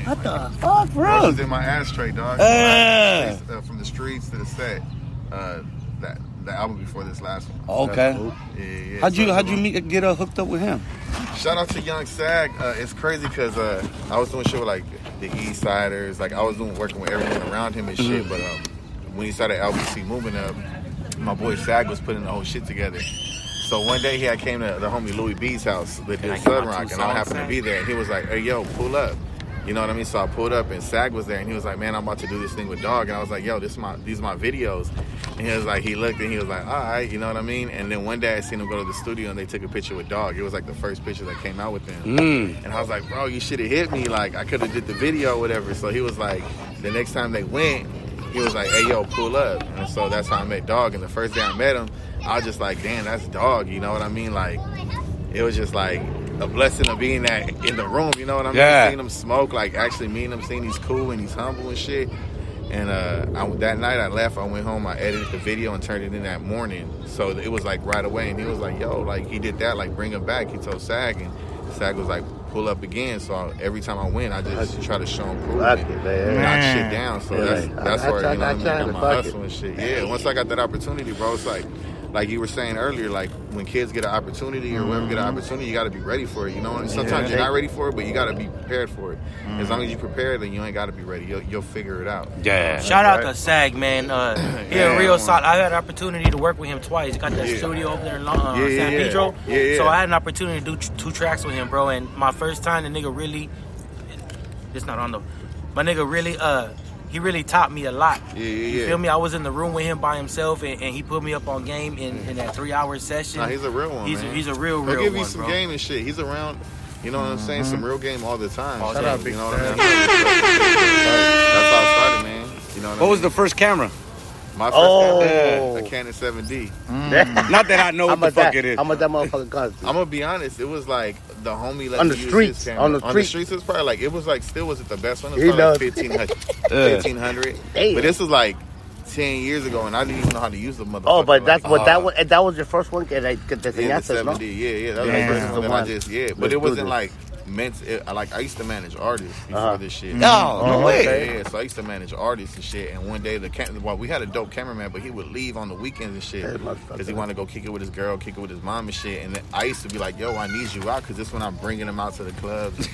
What the fuck, bro? I was in my ashtray, dog. From the streets to the set. The album before this last one. Okay. Yeah. How'd you get hooked up with him? Shout out to Young Sag. It's crazy because I was doing shit with like the East Siders. Like I was working with everyone around him and shit. But when he started LBC Moving Up, my boy Sag was putting the whole shit together. So one day he had came to the homie Louis B's house with his Sun Rock, and I happened to be there. And he was like, "Hey, yo, pull up." You know what I mean? So I pulled up and Sag was there, and he was like, "Man, I'm about to do this thing with Dog." And I was like, "Yo, these are my videos." And he was like, he looked and he was like, "All right," you know what I mean? And then one day I seen him go to the studio and they took a picture with Dog. It was like the first picture that came out with him. And I was like, "Bro, you should have hit me. Like I could have did the video or whatever." So he was like, the next time they went, he was like, "Hey, yo, pull up." And so that's how I met Dog. And the first day I met him, I was just like, "Damn, that's Dog." You know what I mean? Like, it was just like a blessing of being that in the room. You know what I mean? Yeah. Seeing him smoke, like actually meeting him, seeing he's cool and he's humble and shit. And that night I left, I went home, I edited the video and turned it in that morning. So it was like right away. And he was like, "Yo, like he did that, like bring him back." He told Sag, and Sag was like, "Pull up again." So every time I went, I just try to show him improvement, knock shit down. So that's where, you know what I mean, I got my hustle and shit. Yeah, once I got that opportunity, bro, it's like you were saying earlier, like when kids get an opportunity or whoever get an opportunity, you got to be ready for it. You know, and sometimes you're not ready for it, but you got to be prepared for it. As long as you prepare, then you ain't got to be ready. You'll figure it out. Yeah. Shout out to Sag, man. Real solid. I had an opportunity to work with him twice. He got that studio over there in San Pedro. So I had an opportunity to do 2 tracks with him, bro. And my first time, the nigga really, it's not on though. My nigga really, he really taught me a lot. You feel me? I was in the room with him by himself, and he put me up on game in that 3-hour session. Nah, he's a real one, man. He's a real He'll give you one, some bro. game and shit. He's around, you know what I'm saying? Some real game all the time. Shout out, you know what I mean? That's how I started, man. You know What was the first camera? My first camera, a Canon 7D. Not that I know what the fuck it is. How much that motherfucker cost? I'm gonna be honest. It was like the homie let On me the use streets, his camera. on the streets. It was probably like, it was like, still wasn't the best one. It He was probably knows. like 1500. But this was like 10 years ago, and I didn't even know how to use the motherfucker. Oh, but that's like, what that was your first one. Que te the enseñaste, ¿no? 70. Yeah. That was the first one that I just, but Let's it do wasn't this. like meant. Like I used to manage artists before this shit. No way. Yeah, so I used to manage artists and shit. And one day we had a dope cameraman, but he would leave on the weekends and shit because he wanted to go kick it with his girl, kick it with his mom and shit. And then I used to be like, "Yo, I need you out because this when I'm bringing him out to the clubs,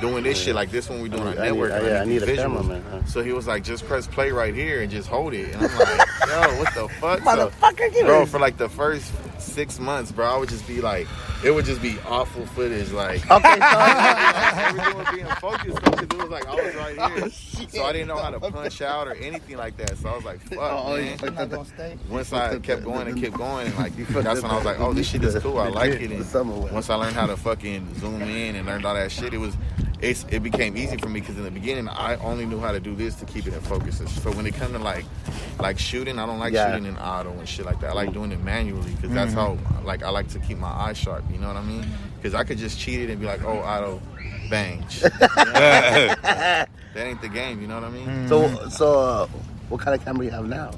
doing this shit like this when we doing our network. I need a visuals." cameraman. So he was like, "Just press play right here and just hold it." And I'm like, "Yo, what the fuck, Motherfucker, bro?" For like the first 6 months, bro, I would just be like, it would just be awful footage, like. Okay, Everything was being focused because it was like I was right here, so I didn't know how to punch out or anything like that. So I was like, "Fuck, man." Once I kept going and kept going, and like that's when I was like, "Oh, this shit is cool. I like it." And once I learned how to fucking zoom in and learned all that shit, it became easy for me because in the beginning I only knew how to do this to keep it in focus. So when it comes to like shooting, I don't like shooting in auto and shit like that. I like doing it manually because that's how like I like to keep my eyes sharp. You know what I mean? Because I could just cheat it and be like, "Oh, auto, bang." That ain't the game. You know what I mean? So what kind of camera you have now?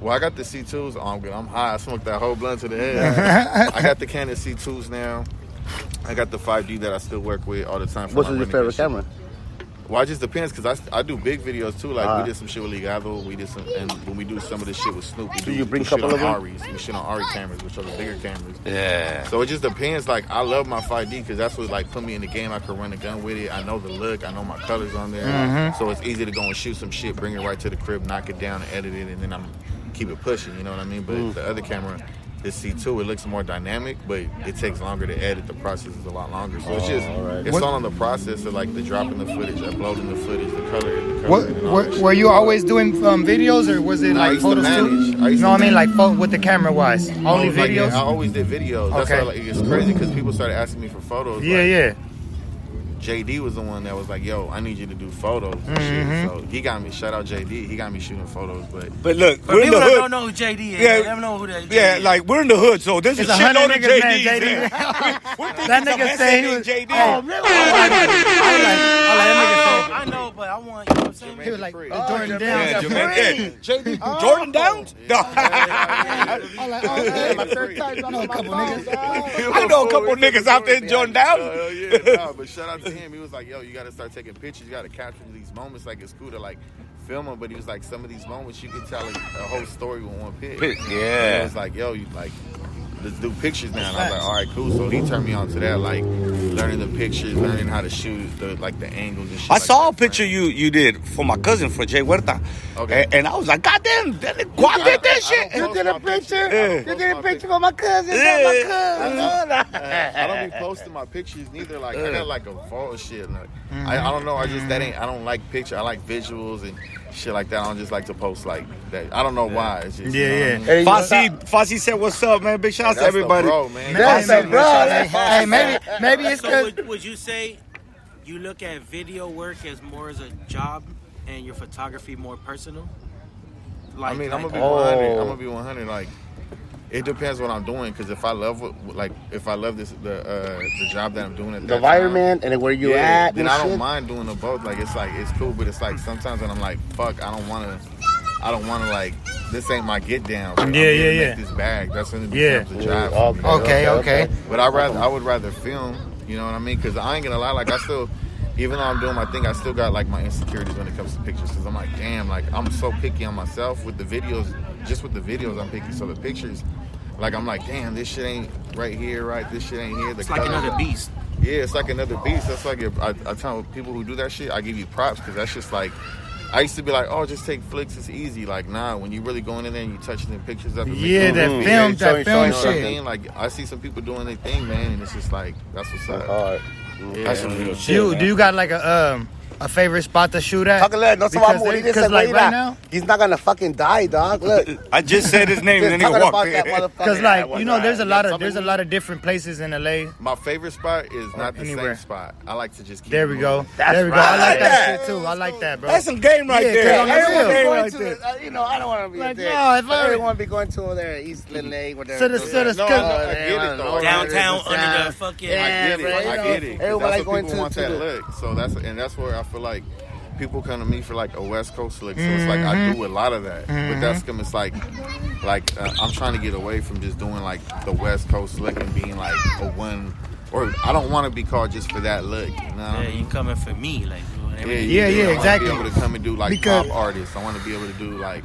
Well, I got the C2s. Oh, I'm good. I'm high. I smoked that whole blunt to the head. I got the Canon C2s now. I got the 5D that I still work with all the time. What's your favorite camera? Well, it just depends because I do big videos too. Like we did some shit with Ligado. We did some, and when we do some of this shit with Snoop, Do you bring a shit couple on of them? Aries. We shit on Ari cameras, which are the bigger cameras. Yeah. So it just depends. Like I love my 5D because that's what like put me in the game. I could run a gun with it. I know the look. I know my colors on there. So it's easy to go and shoot some shit, bring it right to the crib, knock it down, and edit it, and then I'm keep it pushing. You know what I mean? But the other camera, this C2, it looks more dynamic, but it takes longer to edit. The process is a lot longer. So it's just it's all on the process of like the dropping the footage, uploading the footage, the color. And all that shit. Were you always doing videos, or was it I like used to photos manage. too? I used You to know what I mean, manage. like with the camera wise, only Like, videos. I always did videos. That's Okay. why like, it's crazy because people started asking me for photos. Yeah. JD was the one that was like, "Yo, I need you to do photos." And shit. So he got me. Shout out JD. He got me shooting photos. But look, But we're in people the that hood. don't know who JD is. Yeah. They don't know who that JD Yeah, is. like we're in the hood, so there's It's a 100 shitload of niggas, man, JDs. JD. We're thinking That some nigga say he SND was. JD. Oh, man. I like that nigga say. I know, but I want, you know what I'm He was like, Dupree. Jordan Yeah, Downs. Jermaine, Jordan Downs? No. I'm like, oh, hey, my third time. I know a couple niggas. I know a couple niggas out there in Jordan Downs. Hell yeah, nah, but shout out to him. He was like, yo, you got to start taking pictures. You got to capture these moments. Like, it's cool to, like, film them, but he was like, some of these moments, you can tell a whole story with one pic. Yeah. He was like, yo, you like, let's do pictures now. And I was like, all right, cool. So he turned me on to that, like, learning the pictures, learning how to shoot, the angles and shit. I like saw a that, picture you did for my cousin, for Jay Huerta. Okay. And I was like, God damn, Guap did that shit. You did a picture? Yeah. You did a picture for my cousin. I don't be posting my pictures neither. Like I got like a photo shit. Like I don't know. I don't like picture. I like visuals and shit like that. I don't just like to post like that. I don't know why. It's just Yeah, you know yeah. what I mean? Fosse said, "What's up, man? Big shout out to That's the everybody." bro, man. That's the bro. Hey, maybe it's So because would you say you look at video work as more as a job and your photography more personal? I mean, I'm like- gonna be 100. I'm gonna be 100. Like, it depends what I'm doing. Because if I love this the job that I'm doing at The that environment and where you yeah, at then and I don't shit. mind doing them both. Like it's cool, but it's like sometimes when I'm like, fuck, I don't wanna like, this ain't my get down. Like, I'm here to make this bag. That's when it becomes a job. For me. okay. But I would rather film. You know what I mean? Because I ain't gonna lie. Like I still, even though I'm doing my thing, I still got like my insecurities when it comes to pictures. Because I'm like, damn, like I'm so picky on myself with the videos. Just with the videos, I'm picky. So the pictures, like I'm like, damn, this shit ain't right here, right? This shit ain't here. It's like another beast. Yeah, it's like another beast. That's like I tell people who do that shit, I give you props because that's just like. I used to be like, oh, just take flicks, it's easy. Like, nah, when you really going in there and you touching the pictures up. Yeah, that film You know what I shit. mean? Like, I see some people doing their thing, man, and it's just like, that's what's up. Alright. That's some real shit. Do you got like a favorite spot to shoot at? No se va a morir ese Because like güey, right la- now, He's not gonna fucking die, dog. Look. I just said his name and then he Talking walked about that in. motherfucker. because like you know, there's a lot Yeah, of different places in LA. My favorite spot is not the anywhere. same spot. I like to just keep There we go. moving. There we go. I like that shit too. I like that, bro. That's some game right Yeah, there. cause That's some I'm game real. right there. You know, I don't want to be Like, there. no, if I- I don't want to be going to over there East Lake. To the No, I get it though. Downtown under the fucking. I get it. I get it. 'Cause Everyone That's like what going people to want that the- look. So that's where I feel like people come to me for like a West Coast look. So it's like I do a lot of that. But that's it's like I'm trying to get away from just doing like the West Coast look and being like a one. Or I don't want to be called just for that look. You know what I Yeah, mean? you coming for me, like. Yeah, I wanna exactly. be able to come and do like Because- pop artists. I want to be able to do like,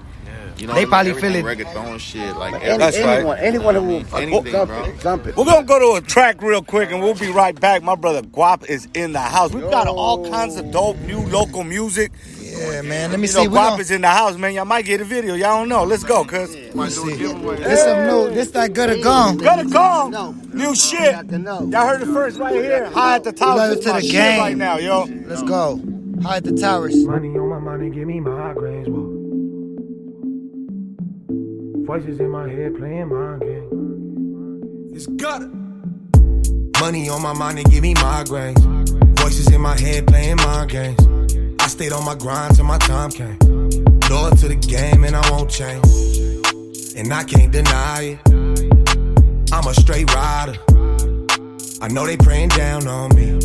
you know, They probably everything, feel it. reggaeton shit, like That's right. Anyone who will Anything, jump bro. it, jump it. We're gonna go to a track real quick and we'll be right back. My brother Guap is in the house. We've got all kinds of dope new local music. Yeah, man. Let me You see. know, We Guap gonna, is in the house, man. Y'all might get a video. Y'all don't know. Let's go, cuz. Might do a giveaway. this some new. This that good or gone. Gotta go. No. New shit. Got to know. Y'all heard it first right here. High at the top. Love This to my the shit game. right now, yo. Let's go. High at the towers. Money on my mind and give me migraines, whoa. Voices in my head playing mind games. It's got it. Money on my mind and give me migraines. Voices in my head playing mind games. I stayed on my grind till my time came. Loyal to the game and I won't change. And I can't deny it. I'm a straight rider. I know they praying down on me,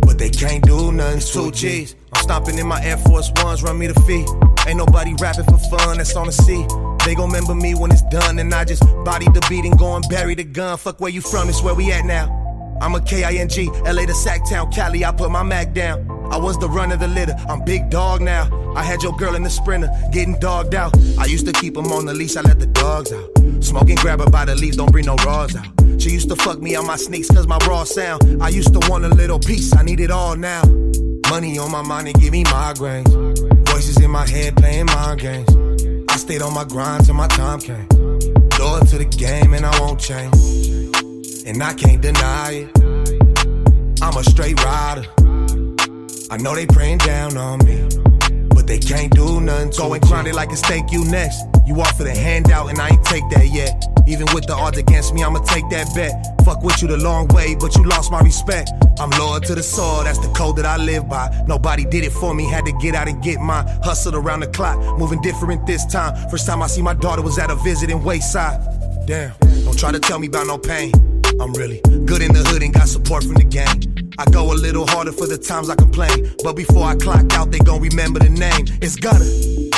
but they can't do nothing. It's 2 G's. I'm stomping in my Air Force Ones, run me the fee. Ain't nobody rapping for fun, that's on the sea. They gon' remember me when it's done, and I just body the beat and go and bury the gun. Fuck where you from, it's where we at now. I'm a K-I-N-G, LA to Sacktown, Cali, I put my Mac down. I was the run of the litter, I'm big dog now. I had your girl in the Sprinter, getting dogged out. I used to keep them on the leash, I let the dogs out. Smoking, grab her by the leaves, don't bring no raws out. She used to fuck me on my sneaks cause my raw sound. I used to want a little piece, I need it all now. Money on my mind and give me migraines. Voices in my head playing mind games. I stayed on my grind till my time came. Loyal to the game and I won't change. And I can't deny it. I'm a straight rider. I know they praying down on me, but they can't do nothing. Go and grind it like it's thank you next. You offer the handout and I ain't take that yet. Even with the odds against me, I'ma take that bet. Fuck with you the long way, but you lost my respect. I'm loyal to the soil, that's the code that I live by. Nobody did it for me, had to get out and get mine. Hustled around the clock, moving different this time. First time I see my daughter was at a visit in Wayside. Damn, don't try to tell me about no pain. I'm really good in the hood and got support from the gang. I go a little harder for the times I complain. But before I clock out, they gon' remember the name. It's Gunna.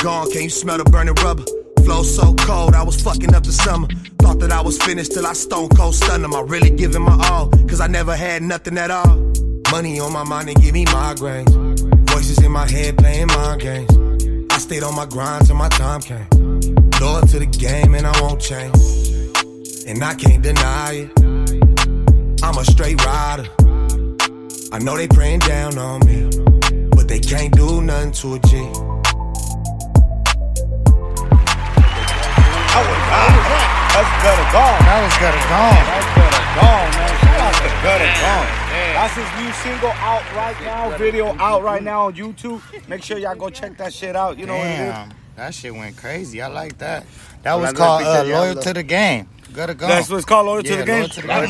Gone, can you smell the burning rubber? Flow so cold, I was fucking up the summer. Thought that I was finished till I stone cold stunned them. I really giving my all, cause I never had nothing at all. Money on my mind and give me migraines. Voices in my head playing mind games. I stayed on my grind till my time came. Loyal to the game and I won't change. And I can't deny it. I'm a straight rider. I know they praying down on me, but they can't do nothing to a G. That's Gutter Gone. That was Gutter Gone. That's Gutter Gone, man. Shout out to Gutter Gone. That's his new single out right now, video out right now on YouTube. Make sure y'all go check that shit out. You know what it is? Damn, that shit went crazy. I like that. That was called Loyal to the Game. Gutter Gone. That's what it's called, Loyal to the Game? Loyal to the That Game.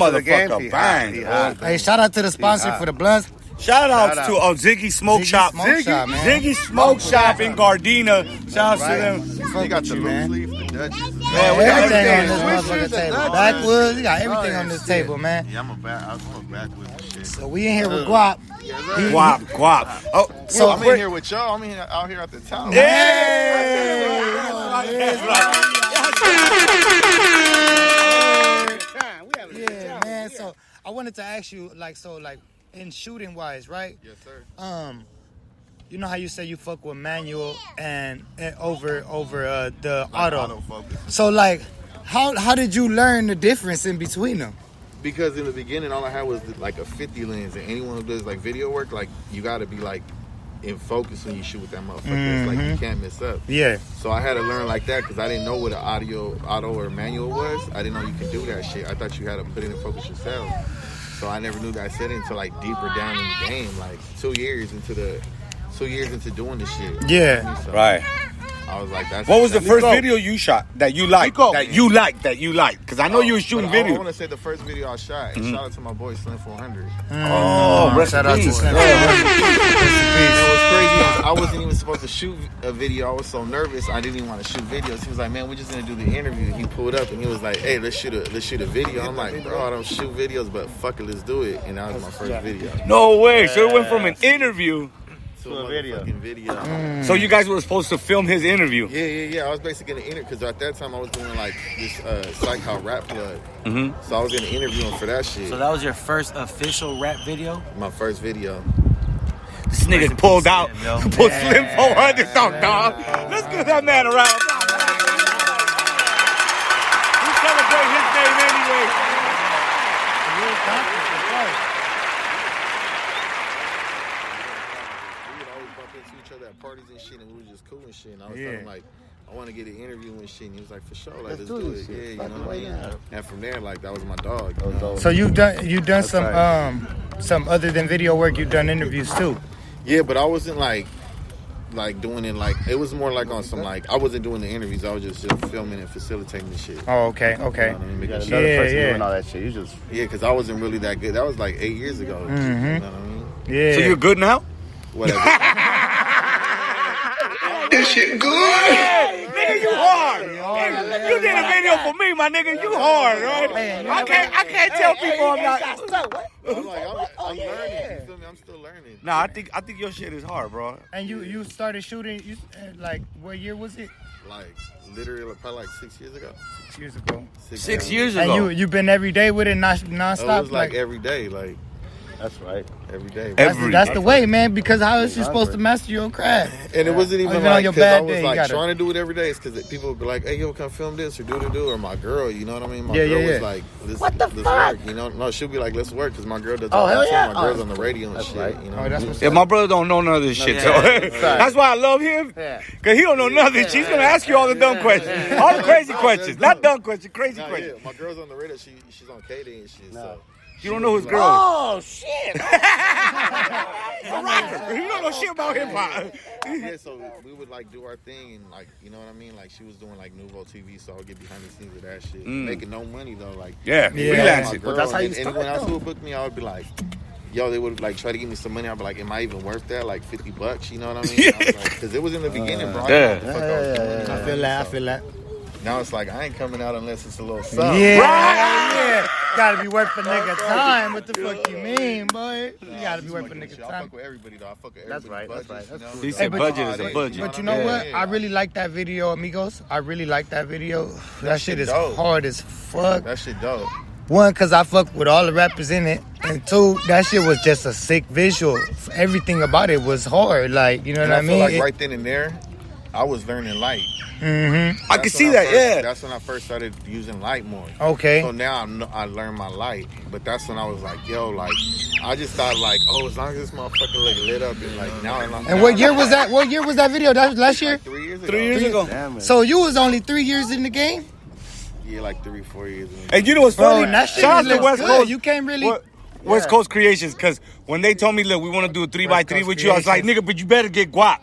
motherfucker bang. Hey, shout out to the sponsor for the blunts. Shout out to Ziggy Smoke Shop. Smoke Shop, man. Ziggy Smoke Shop in Gardena. Shout out to them. You got the loose leaf, the Dutchess. Man, we got Everything on everything. this motherfucking table. Backwoods, you got everything on this table, man. Yeah, I'm a backwoods and shit. So we in here with Guap. Guap. Oh, So I'm in here with y'all. I'm out here at the top. yeah. Yeah, man. So I wanted to ask you, like, in shooting wise, right? Yes, sir. You know how you say you fuck with manual and over the auto. Autofocus. So like, how did you learn the difference in between them? Because in the beginning, all I had was like a 50 lens, and anyone who does like video work, like you got to be like in focus when you shoot with that motherfucker. It's like you can't mess up. Yeah. So I had to learn like that because I didn't know what an auto or manual was. I didn't know you could do that shit. I thought you had to put it in focus yourself. So I never knew that I said it until like deeper down in the game, like 2 years into doing this shit. Yeah. So Right. I was like, that's What was the that's- first video you shot that you liked? That you liked? Because I know you were shooting But I video. want to say the first video I shot, and shout out to my boy Slim 400. Oh, rest Shout in out to peace. Slim. And it was crazy. I wasn't even supposed to shoot a video. I was so nervous. I didn't even want to shoot videos. He was like, "Man, we're just gonna do the interview." He pulled up and he was like, "Hey, let's shoot a video." I'm like, "Bro, I don't shoot videos, but fuck it, let's do it." And that was my first video. No way. So it went from an interview. To a video. So you guys were supposed to film his interview. Yeah. I was basically gonna interview because at that time I was doing like this site called Rap Plug. So I was gonna interview him for that shit. So that was your first official rap video? My first video. This nigga pulled out, pulled Slim 400 off, dog. Let's give that man a round of applause. We celebrate his name anyway. We would always bump into each other at parties and shit, and we were just cool and shit. And I was telling him like, I want to get an interview and shit. And he was like, for sure, like let's do it. Yeah, you know what I mean. And from there, like that was my dog. You know? So you've done some other than video work. You've done interviews too. Yeah, but I wasn't like doing it like it was more like on some like I wasn't doing the interviews. I was just filming and facilitating the shit. Oh, okay. You know what I mean? Making sure- Yeah. all that shit. You just Yeah, because I wasn't really that good. That was like 8 years ago. You know what I mean? Yeah. So you're good now? Whatever. This shit good. Hey, nigga, you hard. You did a video for me, my nigga. You hard, right? I can't tell people I'm not. I'm learning. You feel me? I'm still learning. Nah, I think your shit is hard, bro. And you started shooting. Like what year was it? Like literally, probably like 6 years ago. 6 years ago. 6 years ago. And you've been every day with it, nonstop. It was like every day, like that's right. every day. That's the way, man. Because how is you supposed to master your craft? And it wasn't even Even on like your because I bad was day, you like gotta- trying to do it every day. It's because people would be like, "Hey, yo, come film this or do or my girl." You know what I mean? My Yeah, girl yeah, was yeah. like, let's work." You know? No, she'll be like, "Let's work," because my girl does. Oh, hell yeah. My girl's on the radio and shit. right. You know? Oh, that's what's Yeah, my brother don't know none of this shit, so that's why I love him. Cause he don't know nothing. She's gonna ask you all the dumb questions, all the crazy questions, not dumb questions, crazy Nah, questions. yeah, my girl's on the radio. She's on KD and shit. So You don't know whose girl Oh shit! is. He's a rapper. You don't know shit about hip hop. yeah, so we would like do our thing and like you know what I mean. Like she was doing like Nouveau TV, so I would get behind the scenes of that shit. Making no money though, like Yeah, freelancing. But that's how you Anyone start, else though. who would book me, I would be like, yo, they would like try to give me some money. I'd be like, am I even worth that? Like $50, you know what I mean? Because it was in the beginning, bro. I didn't know what the fuck I was doing, you know what I mean? I feel that. Now it's like I ain't coming out unless it's a little something. Yeah. Gotta be worth a nigga time. What the fuck you mean, boy? You gotta be worth a nigga I time. fuck with everybody though. I fuck with That's everybody's right, budgets, that's you know? right. He said budget is a budget. But you know what? I really like that video, amigos. I really like that video. That shit is dope. hard as fuck. That shit dope. One, cause I fuck with all the rappers in it, and two, that shit was just a sick visual. Everything about it was hard. Like, you know And what I I feel mean? like right then and there, I was learning light. I can see that, yeah. That's when I first started using light more. Okay. So now I learned my light, but that's when I was like, yo, like, I just thought like, oh, as long as this motherfucker like lit up and like now. And what year was that? What year was that video? That was last year. 3 years ago. 3 years ago. Damn it. So you was only 3 years in the game. Yeah, like 3-4 years. And you know what's Bro, funny? that shit Shout out to looks West good. Coast. You can't really. West Coast Creations, because when they told me, look, we want to do a 3x3 Coast with you, I was like, nigga, but you better get guap.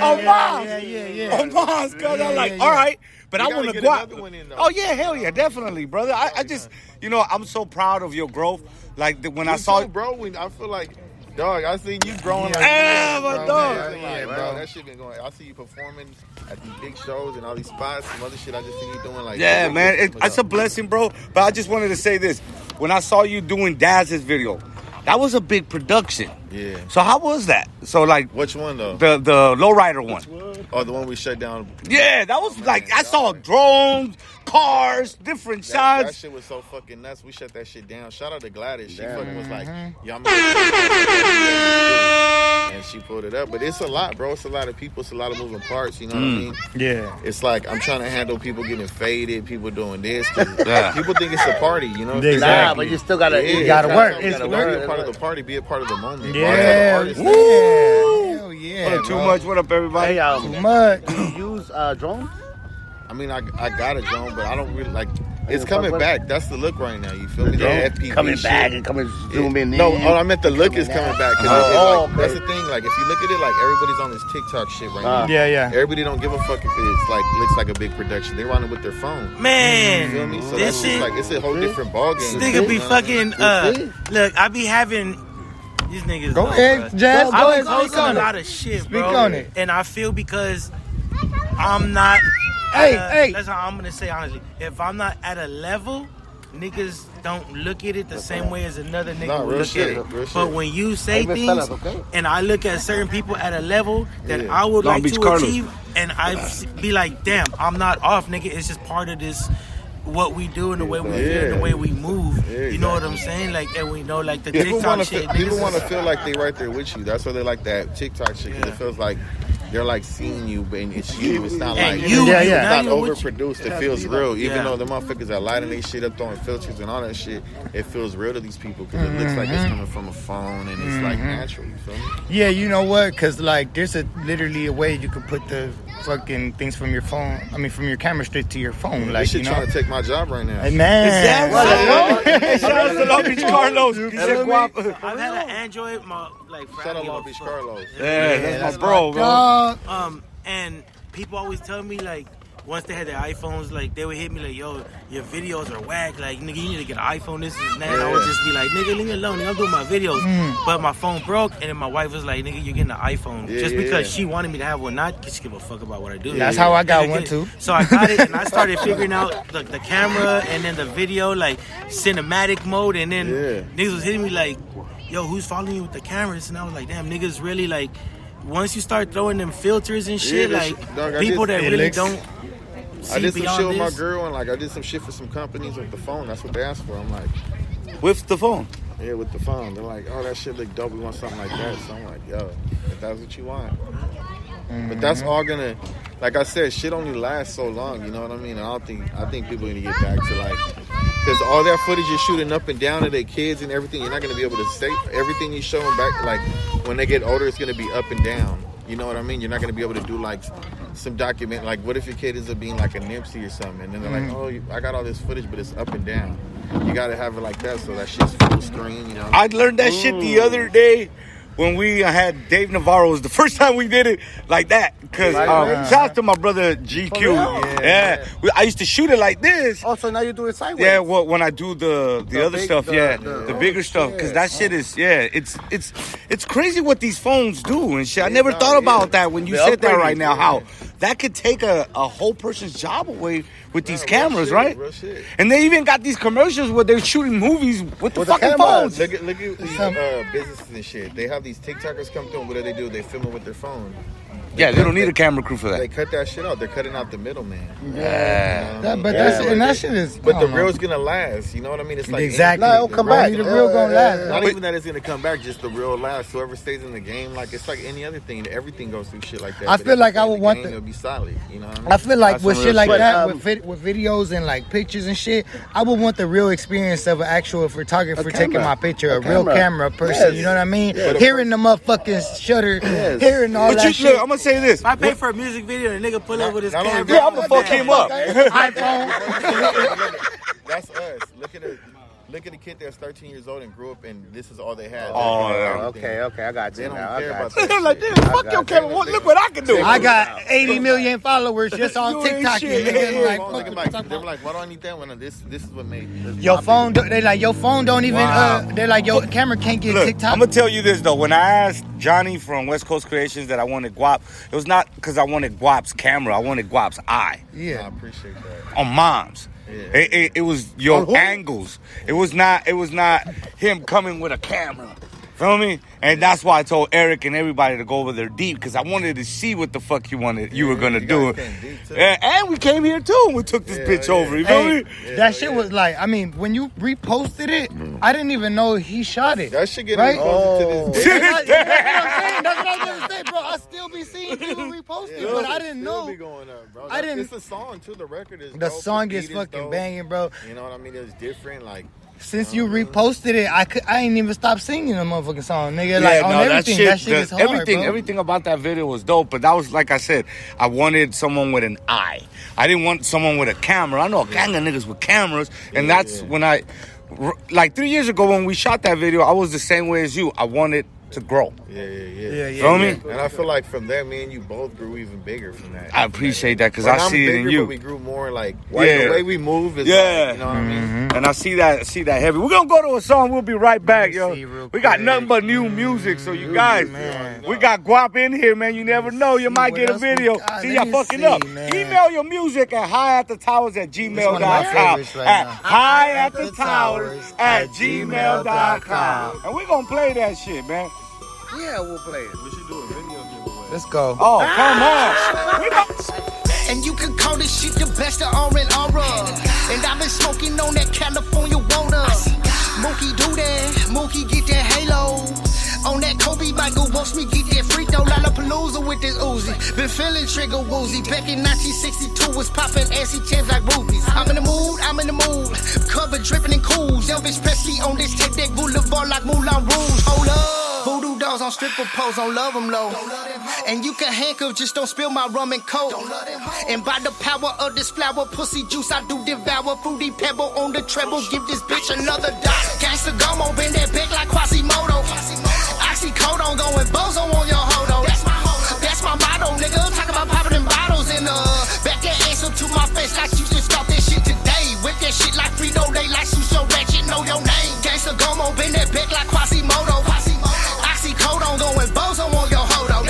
Oh, Mars. Yeah. Oh, Mars, cuz I'm like, all right. But I You want gotta to get another one guap. in, though. Oh, yeah, hell yeah, definitely, brother. I just, you know, I'm so proud of your growth. Like, when I saw too, bro. I feel like, dog, I seen you growing like Yeah, this, my bro. dog. Man, Yeah, bro, bro. that shit been going. I see you performing at these big shows and all these spots, some other shit. I just see you doing like. Yeah, man, it's a blessing, bro. But I just wanted to say this: when I saw you doing Daz's video, that was a big production. Yeah. So how was that? So like Which one though? the lowrider one. Oh, the one we shut down. Yeah, that was like I saw drones, cars, different That shots. shit was so fucking nuts. We shut that shit down. Shout out to Gladys. She fucking was like, Mm-hmm. y'all and she pulled it up. But it's a lot, bro. It's a lot of people. It's a lot of moving parts. You know what I mean? Yeah. It's like I'm trying to handle people getting faded, people doing this. 'Cause Yeah. people think it's a party, you know? Exactly. Nah, but you still gotta. Yeah, You gotta work. You It's gotta work. be a part of the party, be a part of the moment. Yeah. Artists, Hell yeah. Too much. What up, everybody? Hey, Too much. do you use drones? I mean, I got a drone, but I don't really like. It's fuck coming with back. That's the look right now. You feel me? The FPV coming shit. back and coming zoom in. No, I meant the look is coming back. 'Cause Oh, that's okay. the thing. Like, if you look at it, like everybody's on this TikTok shit right now. Yeah. Everybody don't give a fuck if it's like looks like a big production. They running with their phone. Man, You feel me? So this that's just shit, like it's a whole different ball game. this nigga be You know what I mean? fucking, look, I be having, these niggas Go know, ahead, bruh. Jazz. Go I ahead. be posting Speak a on lot it. of shit, Speak bro. on it. And I feel because I'm not. Hey. That's how I'm gonna say honestly. If I'm not at a level, niggas don't look at it the same way as another nigga Nah, will real look shit, at it. real But shit. when you say Hey, Miss things, Fellas, okay? and I look at certain people at a level that Yeah. I would Long like Beach to Carlos. achieve, and I be like, damn, I'm not off, nigga. It's just part of this. What we do and the way we feel and the way we move, Yeah, you know what I'm saying? Like, and we know like the People TikTok want to shit. people niggas want to is- feel like they right there with you. That's why they like that TikTok shit. 'Cause Yeah. it feels like they're like seeing you, but it's you. It's not And like you, Yeah, you, yeah. now it's not you with you. overproduced. It feels real. Even Yeah. though the motherfuckers are lighting their shit up, throwing filters and all that shit, it feels real to these people because it looks like it's coming from a phone and it's like natural. You feel me? Yeah, you know what? Because, like, there's literally a way you can put the fucking things from your phone, from your camera straight to your phone. This Like, shit you know? trying to take my job right now. Hey, man. Hey, shout out to Long Beach Carlos. He said guap. I've had an Android, my like. Shout out give a Long Beach fuck. Carlos. Yeah, that's my bro, bro. Dog. And people always tell me like once they had their iPhones, like they would hit me like, "Yo, your videos are whack. Like, nigga, you need to get an iPhone. This and that." And I would just be like, "Nigga, leave me alone. Nigga, I'm doing my videos." But my phone broke, and then my wife was like, "Nigga, you're getting an iPhone just because she wanted me to have one, not because she give a fuck about what I do." That's how I got Nigga, one, get- too. So I got it, and I started figuring out the camera and then the video, like cinematic mode, and then niggas was hitting me like, "Yo, who's following you with the cameras?" And I was like, "Damn, niggas really like." Once you start throwing them filters and shit, Yeah, like dog, I people did- that It really looks- don't see I did some beyond shit with my this. girl and like I did some shit for some companies with the phone. That's what they asked for. I'm like, With the phone. yeah, with the phone. They're like, oh, that shit look dope. We want something like that. So I'm like, yo, if that's what you want. But that's all gonna, like I said, shit only lasts so long. You know what I mean? And I think people are gonna get back to like, because all that footage you're shooting up and down to their kids and everything, you're not gonna be able to say everything you show them back. Like when they get older, it's gonna be up and down. You know what I mean? You're not gonna be able to do like some document. Like, what if your kid ends up being like a Nipsey or something, and then they're like, oh, I got all this footage, but it's up and down. You gotta have it like that, so that shit's full screen. You know? I learned that shit the other day when we had Dave Navarro. It was the first time we did it like that. Because shout out to my brother GQ. Yeah. I used to shoot it like this. Oh, so now you do it sideways. Yeah, well, when I do the other big- stuff, the- the bigger stuff, because that shit is, it's crazy what these phones do and shit. I never thought about that when you They said that upgrade right you, now. yeah. How that could take a whole person's job away with these Real cameras, shit, right? real shit. And they even got these commercials where they're shooting movies with the fucking phones. Look at these businesses and shit. They have these TikTokers come through, and what do? They film it with their phone. Yeah, they don't need a camera crew for They that. cut that shit out. They're cutting out the middleman. Yeah. That shit is. But I the don't know. real's gonna last. You know what I mean? It's like Exactly. No, it'll come back. The real gonna last. Not even that it's gonna come back, just the real last. Whoever stays in the game, like it's like any other thing. Everything goes through shit like that. I But feel if like you I stay in would the want game, the- it'll be solid. You know what I mean? I feel like That's with some shit real like shit. that, with videos and like pictures and shit, I would want the real experience of an actual photographer taking camera. my picture, A a real camera. camera person. Yes. You know what I mean? Yes. Hearing the motherfucking shutter, Yes. hearing all But that you, shit. look, I'm gonna say this. If I pay for a music video and a nigga pull up with his Not only camera, that, Yeah, I'm gonna fuck him up. That's us. Look at the kid that's 13 years old and grew up, and this is all they had. Oh, They yeah. had Okay, everything. I got They you don't now. I care got about you. that. Like, shit. dude, fuck your camera. Look what I can do. I got 80 million followers just on You ain't TikTok. shit. And niggas Yeah. like, They were like, why do I need that one? This is what made this your popular. phone, they like your phone don't even. Wow. They're like your camera can't get Look, TikTok. I'm gonna tell you this though. When I asked Johnny from West Coast Creations that I wanted Guap, it was not because I wanted Guap's camera. I wanted Guap's eye I Yeah. appreciate that. on Mom's. Yeah. It was your On who? angles. It was not him coming with a camera. Feel me? And that's why I told Eric and everybody to go over there deep because I wanted to see what the fuck you were gonna you do. guys came deep, too. And we came here too. And we took this bitch yeah. over. You feel Hey, me? that shit was like, I mean, when you reposted it, I didn't even know he shot it. That shit get Right? reposted to this day. That's what I'm saying. That's what I was gonna say, bro. I still be seeing people repost it, but I didn't Still know. be going up, bro. I didn't- It's a song too. The record is The dope, song beat is fucking dope. banging, bro. You know what I mean? It's different. Like Since you reposted it, I ain't even stopped singing the motherfucking song, nigga. Like on everything, that shit is hard, bro. Everything about that video was dope. But that was like I said, I wanted someone with an eye. I didn't want someone with a camera. I know a gang of niggas with cameras, and that's when like 3 years ago when we shot that video, I was the same way as you. I wanted to grow. yeah. Feel me? And I feel like from there, me and you both grew even bigger from that. I appreciate that because Like, I I'm see it bigger, in you. But we grew more like Yeah. the way we move is Yeah. like, you know what I mean? And I see that heavy. We're gonna go to a song. We'll be right back, yo. see real We got quick. nothing but new music, so you guys, man. we got Guap in here, man. You never know, you see might what get a else we video. got. See, Let y'all me fucking see, up. man. Email your music at highathetowers@gmail.com. one of my favorites right At now. highathetowers@gmail.com. And we're gonna play that shit, man. Yeah, we'll play it. We should do a video giveaway. Let's go. Oh, come on. We gon- And you can call this shit the best of R&R. And I've been smoking on that California water. Mookie do that, Mookie get that halo. On that Kobe Michael watch me get that free throw. Lollapalooza with this Uzi. Been feeling trigger woozy. Back in 1962 was popping assy chins like rubies. I'm in the mood. Cover dripping in cools. Elvis Presley on this tech deck boulevard like Moulin Rouge. Hold up. Voodoo dolls on stripper pose, don't love them low. And you can handcuff, just don't spill my rum and coke. And by the power of this flower, pussy juice, I do devour. Fruity pebble on the treble, give this bitch another dot. Gangsta Gomo, bend that back like Quasimodo. Oxycodone going bozo on your hodo. That's my motto, nigga. Talk about popping them bottles and back that ass up to my face like you just start that shit today. Whip that shit like Frito-Lay, like Susho Ratchet, know your name. Gangsta Gomo, bend that back like Quasimodo. Oxycodone going bozo on your hodo.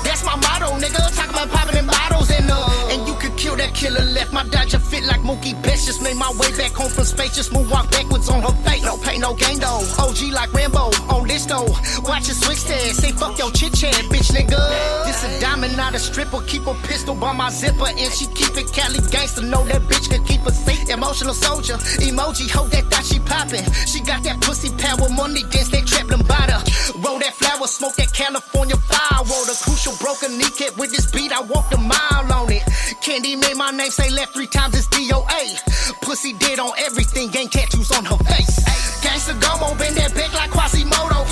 That's my motto, nigga. Talk about popping them bottles and you could kill that killer. Left my Dodger fit like Mookie Betts. Just made my way back home from space. Just move walk backwards on her face. No pain, no gain though. OG like Rambo on this though. Watch it switch there. Say fuck your chit chat, bitch nigga. This a diamond, not a stripper. Keep a pistol by my zipper and she keep it Cali gangster. Know that bitch can keep a safe. Emotional soldier, emoji. Hope that thought she poppin'. She got that pussy power, money dance that trap lambada. Roll that flower, smoke that California firewood. A crucial broken kneecap with this beat. I walked a mile on it. Candy made my name say left 3 times. It's DOA. Pussy dead on everything. Gang tattoos on her face. Gangsta Gomo, bend that back like Quasimodo.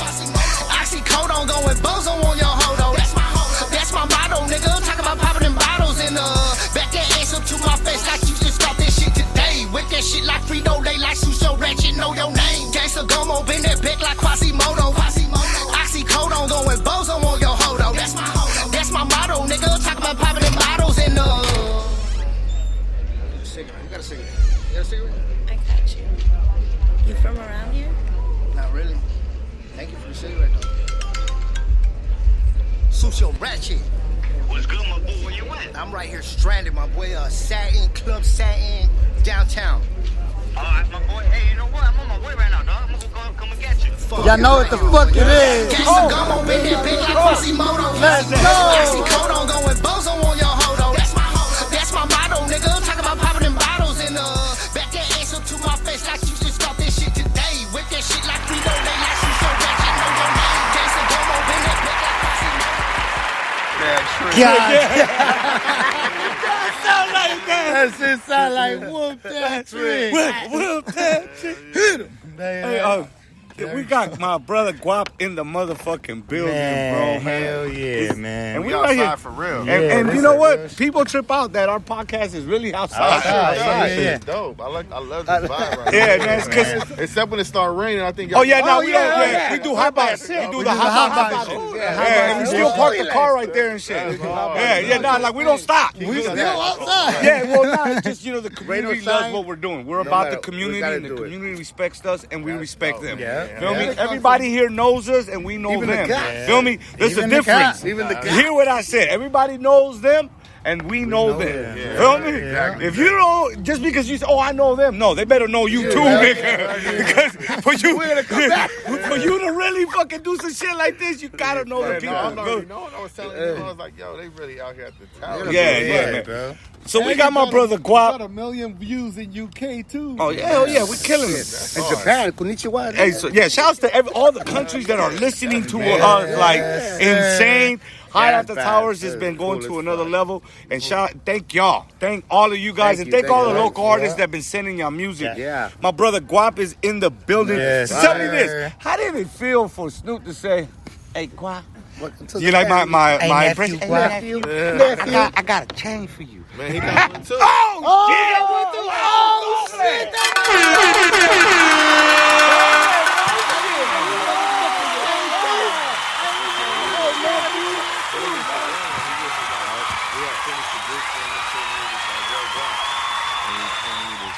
Oxycodone going bozo on your hodo. That's my motto, nigga. Talk about popping them bottles and back that ass up to my face like you just start that shit today. Whip that shit like Frito-Lay, like Susho Ratchet, know your name. Gangsta Gomo, bend that back like Quasimodo. Oxycodone going bozo on your hodo. That's my motto, nigga. Talk about popping them bottles and Cigarette. You got a cigarette? You got a cigarette? I got you. You from around here? Not really. Thank you for the cigarette, though. Susho Ratchet. What's good, my boy? Where you at? I'm right here stranded, my boy. Club Satin, downtown. All right, my boy. Hey, you know what? I'm on my way right now, dog. I'm gonna come and get you. Y'all know what the fuck it is. Let's go. Going bozo on your hodo. That's my motto, nigga. Talk about popping them bottles and back that ass up to my face like you should start this shit today. Whip that shit like Frito, they like you so bad, you know your name. Jason Domo, been that bitch like That shit sound like whoop that trick. Whoop that trick. Hit him. Hey, we got my brother Guap in the motherfucking building, Man, bro, man. hell yeah, man. And We right here. outside for real. And you know what? People trip out that our podcast is really outside. That shit yeah. is dope. I love this vibe right Yeah, now. man, it's 'cause- Except when it start raining, I think. Oh yeah, no, Oh, we yeah, don't. yeah. We do hot box. We do the hot box shit. Yeah, Yeah, and we still park the car right there and shit. Yeah, nah, like we don't stop. We still outside. Yeah, well, nah, it's just, you know, the community Radio loves sign. what we're doing. We're No about matter- the community, we gotta and the do it. community respects us, and we respect them. Yeah. Feel me? Yeah. Everybody here knows us, and we know Even the them. cops. Feel me? There's a Even the difference. cops. Even the Hear what I said. Everybody knows them, and we know them. Feel me? Exactly. If you don't, just because you say, "Oh, I know them," no, they better know you too, nigga. Because for you to really fucking do some shit like this, you gotta know the people. I was telling you, I was like, yo, they really out here at the tower. Yeah, man. bro. So we got my brother Guap. Got 1 million views in UK too. Oh yeah, we killing it. In Japan, konnichiwa. Hey, so yeah, shouts to all the countries that are listening to us, like insane. High at the Towers has been going to another level, and thank y'all, thank all of you guys, and thank all the local artists that have been sending y'all music. Yeah. My brother Guap is in the building. Yes, Tell me sir. this: how did it feel for Snoop to say, "Hey Guap"? Welcome You like my Hey, impression? nephew, Hey, Guap. nephew, I got a chain for you. Man, he got one too. Oh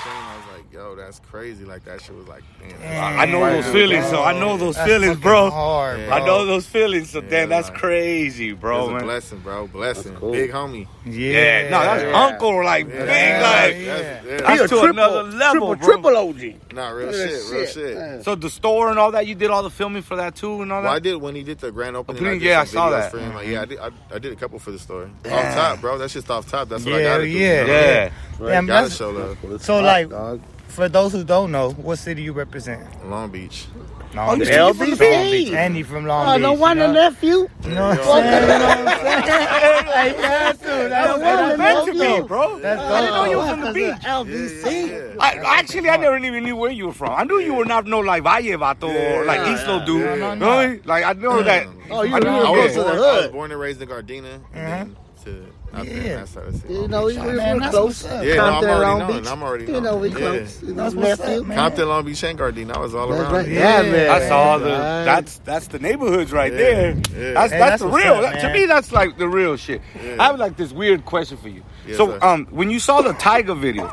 shit! I was like, yo, that's crazy. Like, that shit was like, damn. I know those feelings, so I know those feelings, bro. Hard, bro. I know those feelings, so Yeah, damn, that's like, crazy, bro, It's a man. blessing, bro. Blessing. cool. Big homie. Yeah, no, that's uncle, like big, like That's that's to another level, bro. triple OG. not real shit. So the store and all that, you did all the filming for that too, and all Well, I that. did when he did the grand opening. Opening, did yeah, some I saw videos that. For him. Like, yeah, I did a couple for the story. Off top, bro. That's just off top. That's what I Yeah, gotta do. yeah. You know? Yeah, Yeah, Gotta that's- show love. So, like, dog. for those who don't know, what city you represent? Long Beach. Long Beach. LBC. From Long Beach. And he from Long Oh, Beach. no wonder, you know? nephew. You know what I'm saying? You know what I'm saying? Hey, that's true. That's meant to be, bro. That's I didn't know you were dope. from the beach. LBC. I never even knew where you were from. I knew you were not no like Valle Vato or like Islo dude. No. Really? Like I know that. Oh, you I knew knew you I were was, close to the born, I was hood. born and raised in Gardena. And then to out there, Yeah. that side of the city. You know, we Man, were that's close. what's up. Yeah, no, I'm Compton, already Long knowing. Beach. I'm already You know, we Yeah. close. You know, That's what's nephew. up, man. Compton, Long Beach, and Gardena. I was all That's around. right. it. Yeah, man. That's all the Right. that's the neighborhoods right Yeah, there. yeah. That's Hey, that's that's the what's real. up, To man. me, that's like the real shit. Yeah. I have like this weird question for you. Yes, So sir. when you saw the Tiger video,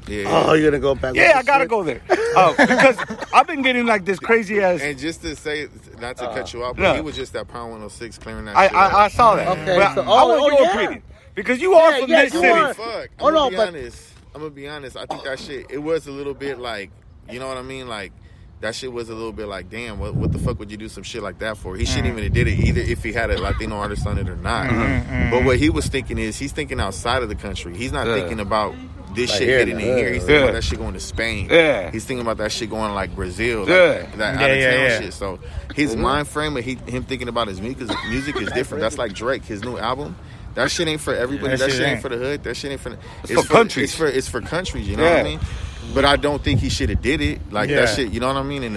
Yeah. Oh, you're gonna go back? with yeah, I this gotta shit? go there because I've been getting like this crazy ass. And just to say, not to cut you off, but no. he was just at Pound 106 clearing that I shit up. I saw that. Okay, But so- I want oh, your yeah. opinion because you are Yeah, from yeah, this you city. are. Fuck. Oh, I'm no, gonna be but- honest. I'm gonna be honest. I think that shit, it was a little bit like, you know what I mean? Like, that shit was a little bit like, damn, what the fuck would you do some shit like that for? He shouldn't even have did it either if he had a Latino artist on it or not. But what he was thinking is, he's thinking outside of the country. He's not Yeah. thinking about this Like shit here, hitting in here. He's thinking Yeah. about that shit going to Spain. Yeah. He's thinking about that shit going like Brazil. Like, Yeah. that out Yeah, of yeah, town yeah. shit. So his mind frame of him thinking about his music is different. That's like Drake, his new album. That shit ain't for everybody. That That shit shit ain't ain't. for the hood. That shit ain't for. It's for countries. It's for countries. You know Yeah. what I mean? But I don't think he should have did it like Yeah. that shit. You know what I mean? And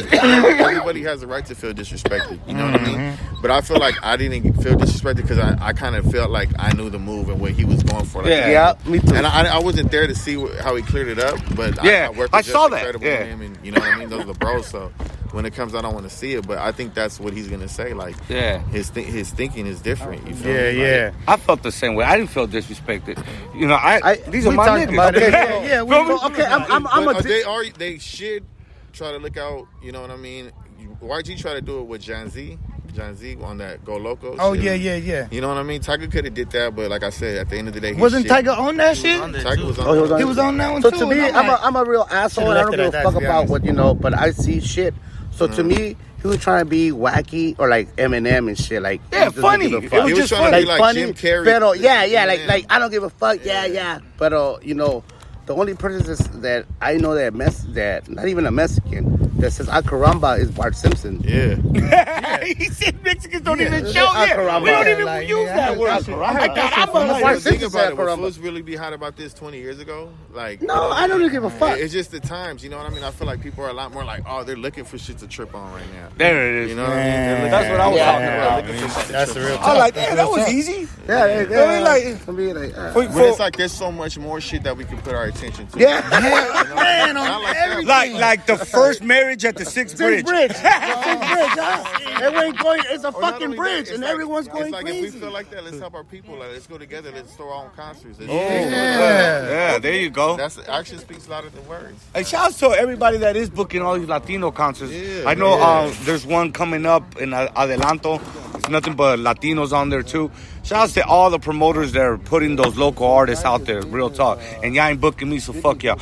everybody has a right to feel disrespected. You know what I mean? But I feel like I didn't feel disrespected because I kind of felt like I knew the move and what he was going for. Like, Yeah. Yeah, me too. And I wasn't there to see how he cleared it up, but Yeah, I worked I with saw Just that, Incredible yeah. with him, and you know what I mean. Those are the bros. So when it comes out, I want to see it, but I think that's what he's gonna say. Like, Yeah. his thinking is different. You feel Yeah, me? yeah. I felt the same way. I didn't feel disrespected. You know, these are we my talked niggas. about it. Okay? Yeah, we Feel me? Okay, I'm But a. they should try to look out. You know what I mean? YG tried to do it with Jan Z. John Z on that Go Loco. Oh shit. yeah. You know what I mean? Tiger could have did that, but like I said, at the end of the day, Wasn't Tiger on that shit? Tiger was on. He was on that one So too. to me, and I'm like, I'm a real asshole. And I don't Should've give left a it fuck at that, to be about honest. what but I see shit. So to me, he was trying to be wacky or like Eminem and shit. Like Yeah, he doesn't funny. give a It fuck. was He was just trying to funny. be like funny, Jim Carrey. Pero, yeah, Eminem. like I don't give a fuck. Yeah. But the only person that I know that not even a Mexican that says "Caramba" is Bart Simpson. Yeah. He said Mexicans don't even Yeah. show Ah, yet. caramba. We don't even Like, use yeah, that word. I I heard got that I'm shit. like, Bart Think Simpson about said it. Was caramba. fools really be hot about this 20 years ago? Like, No, I don't give a fuck. It's just the times. You know what I mean? I feel like people are a lot more like, oh, they're looking for shit to trip on right now. there it is. You know what I mean? They're looking- That's what I was Yeah. talking about. Looking for shit to That's trip the real on. I was like, damn, that was easy. Yeah, like- to me, like, For- But it's like there's so much more shit that we can put our attention to. yeah. man, Not on like that. Like the first marriage at the Sixth Bridge. Bridge. It's a Or not fucking only bridge, that, and it's everyone's like, going it's like crazy. if we feel like that, let's help our people. Like, let's go together. Let's throw our own concerts. Yeah, there you go. That's action speaks louder than words. Hey, shout out to everybody that is booking all these Latino concerts. Yeah, I know yeah. there's one coming up in Adelanto. It's nothing but Latinos on there too. Shout out to all the promoters that are putting those local artists out there. Real talk. And y'all ain't booking me, so fuck y'all.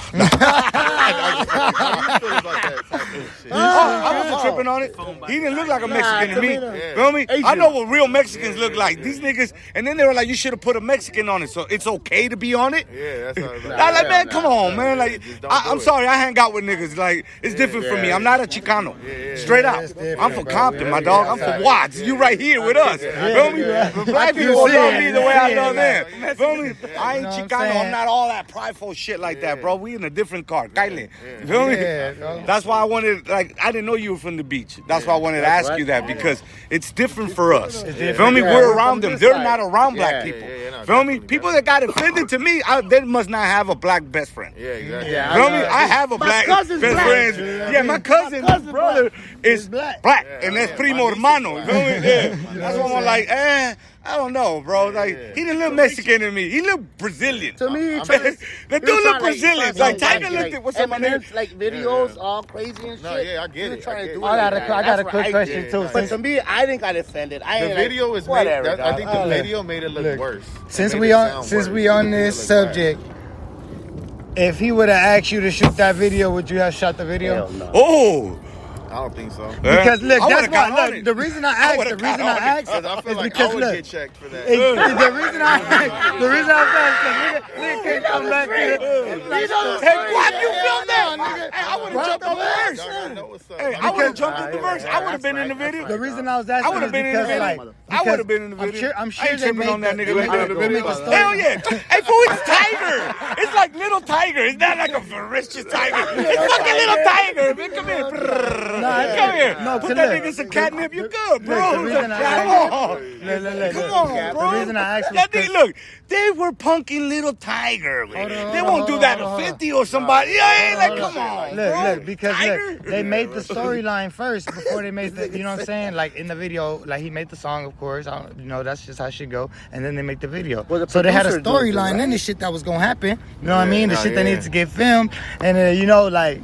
I wasn't tripping on it. He didn't look like a Mexican to me. Yeah. Feel me? I know what real Mexicans look like. These niggas, and then they were like, you should have put a Mexican on it, so it's okay to be on it. Yeah, that's how it's I like, man, come on, man. Like, just don't do I'm it. sorry, I hang out with niggas. Like, it's different for me. I'm not a Chicano. Straight out. it's different, I'm from bro. Compton, my dog. I'm from Watts. You right here with us. Feel me? Black people see love it. me the way I love Yeah. them. Feel me? I ain't know what I'm Chicano. I'm saying? not all that prideful shit like that, bro. We in a different car. Kylie. Feel me? Yeah, bro. That's why I wanted, like, I didn't know you were from the beach. That's why I wanted to ask you that, because it's different for us. Feel me? Yeah, We're we're around from them. this They're side. not around black Yeah, people. no, Feel me? definitely, People that got offended to me, they must not have a black best friend. Yeah, exactly. Yeah, Feel me? I have a black best cousin's black. friend. Yeah, my cousin's brother is black. And that's primo hermano. You feel me? Yeah. That's why I'm like, I don't know, bro. Like, he didn't look Mexican to me. He looked Brazilian. To me, The dude look Brazilian. Like, Tiger looked at, what's up, my name? Eminem's like videos all crazy and shit. No, yeah, I get He was it. trying I to get do it. it I like got a- that. I got a That's what quick I question, did. too. But to me, I didn't got offended. I The ain't video like, is made. whatever. I think the dog. video made it look worse. Since It we made it on sound since worse. we on It made it this look bad. subject, if he would have asked you to shoot that video, would you have shot the video? Hell no. Oh. I don't think so. Because look, I that's would've got why. on Look, it. the reason I I asked, would've the reason got I on it. asked, Because I feel is like because I would look, get checked for that. the reason I asked, the reason I asked, because nigga can't come back to it. Hey, Quad, you filmed that? Hey, I would have jumped on the verse. Y'all gotta know what's up. Hey, I would have jumped in the verse. I would have been in the video. The reason I was I asking would is have been in the because, video. like, I would have been in the video. I'm I sure ain't they tripping made on that the- nigga they like made that. the- they made the story. Hell yeah. Hey, fool, it's Tiger. It's like little Tiger. It's not like a ferocious tiger. It's fucking little Tiger, man. Come here. Come here. No, Put look, that nigga some catnip. You good, bro. Look, the reason I Come asked- on. Come on, bro. The reason I asked was That nigga, look, they were punking little Tiger. Man. They won't do that to 50 or somebody. Yeah, like, come on, bro. Look, because Tiger? look, they made the storyline first before they made the, you know what I'm saying? Like in the video, like he made the song, of course. I don't, you know, that's just how it should go. And then they make the video. Well, the So they had a producer does it, storyline right? and the shit that was gonna happen. You know what I mean? The nah, shit that yeah. needs to get filmed. And you know, like.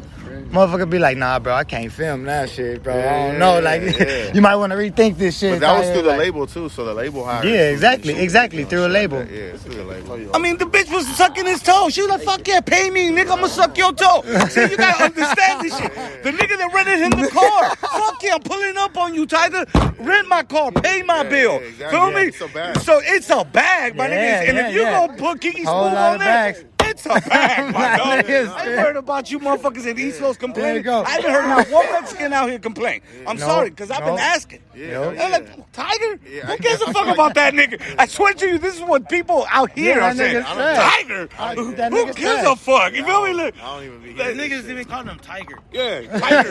Motherfucker be like, nah, bro, I can't film that shit, bro. I don't know. Like, yeah. you might want to rethink this shit. But that was Tyler. through the Like, label too, so the label hired. Yeah, exactly, through a label. Yeah, it's through the label. I mean, the bitch was sucking his toe. She was like, fuck yeah, pay me, nigga. I'm gonna suck your toe. See, you gotta understand this shit. The nigga that rented him the car. Fuck yeah, I'm pulling up on you, Tiger. Rent my car, pay my bill. yeah, exactly. Feel Yeah, me? it's a bag. So it's a bag, my Yeah, niggas. And yeah, if you yeah. gonna put Kiki Smooth Whole lot on of there, bags. it's a bag, my dog. Niggas, I ain't heard about you motherfuckers in East Coast There you complaining. go. I haven't heard not one Mexican out here complain. I'm No, sorry, because I've been no. asking. Yeah, They're like, Tiger? Yeah, Who gives a fuck about that nigga? I swear to you, this is what people out here Yeah, are that saying. nigga said. Tiger? that Who nigga gives said. a fuck? You feel me? Look. I don't even be. The niggas even calling him Tiger. Yeah, Tiger.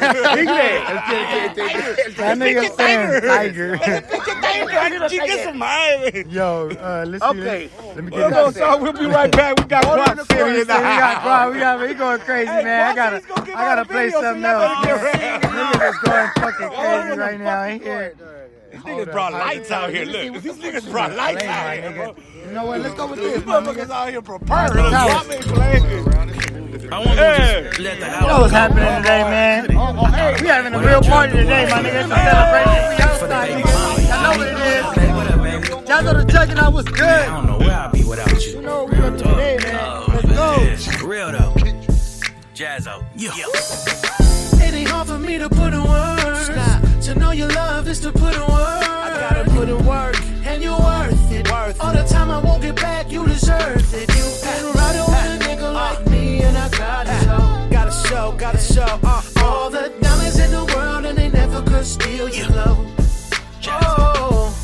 That nigga saying Tiger. Tiger. Chica madre. Yo, let's see. Okay. Let me We'll get go, this. so we'll be right back. We got Quad Theory in the house. We going crazy, Hey, man. Quad said he's gonna give I gotta out a play video, so something y'all else. better get ready. Niggas is going fucking crazy right now. Ain't here. These niggas brought lights out here. Look, these niggas brought lights Play, out my here, bro. nigga. You know what? Let's go with These this, my motherfuckers nigga. out here preparing. Let's drop it, play. I want to just let the You know what's happening today, man? We having a real party today, my nigga. It's a celebration. We outside, nigga. I know what it is. Y'all know the chugging out was good. I don't know where I'd be without you. You know what we gonna do today, man. Let's go. For real though. Jazzo. Yeah. It ain't hard for me to put in words. To know your love is to put in words. I gotta put in work, and you're worth it. All the time I won't get back, you deserve it. You been riding with a nigga like me, and I gotta show. Gotta show. All the diamonds in the world, and they never could steal your love. Oh.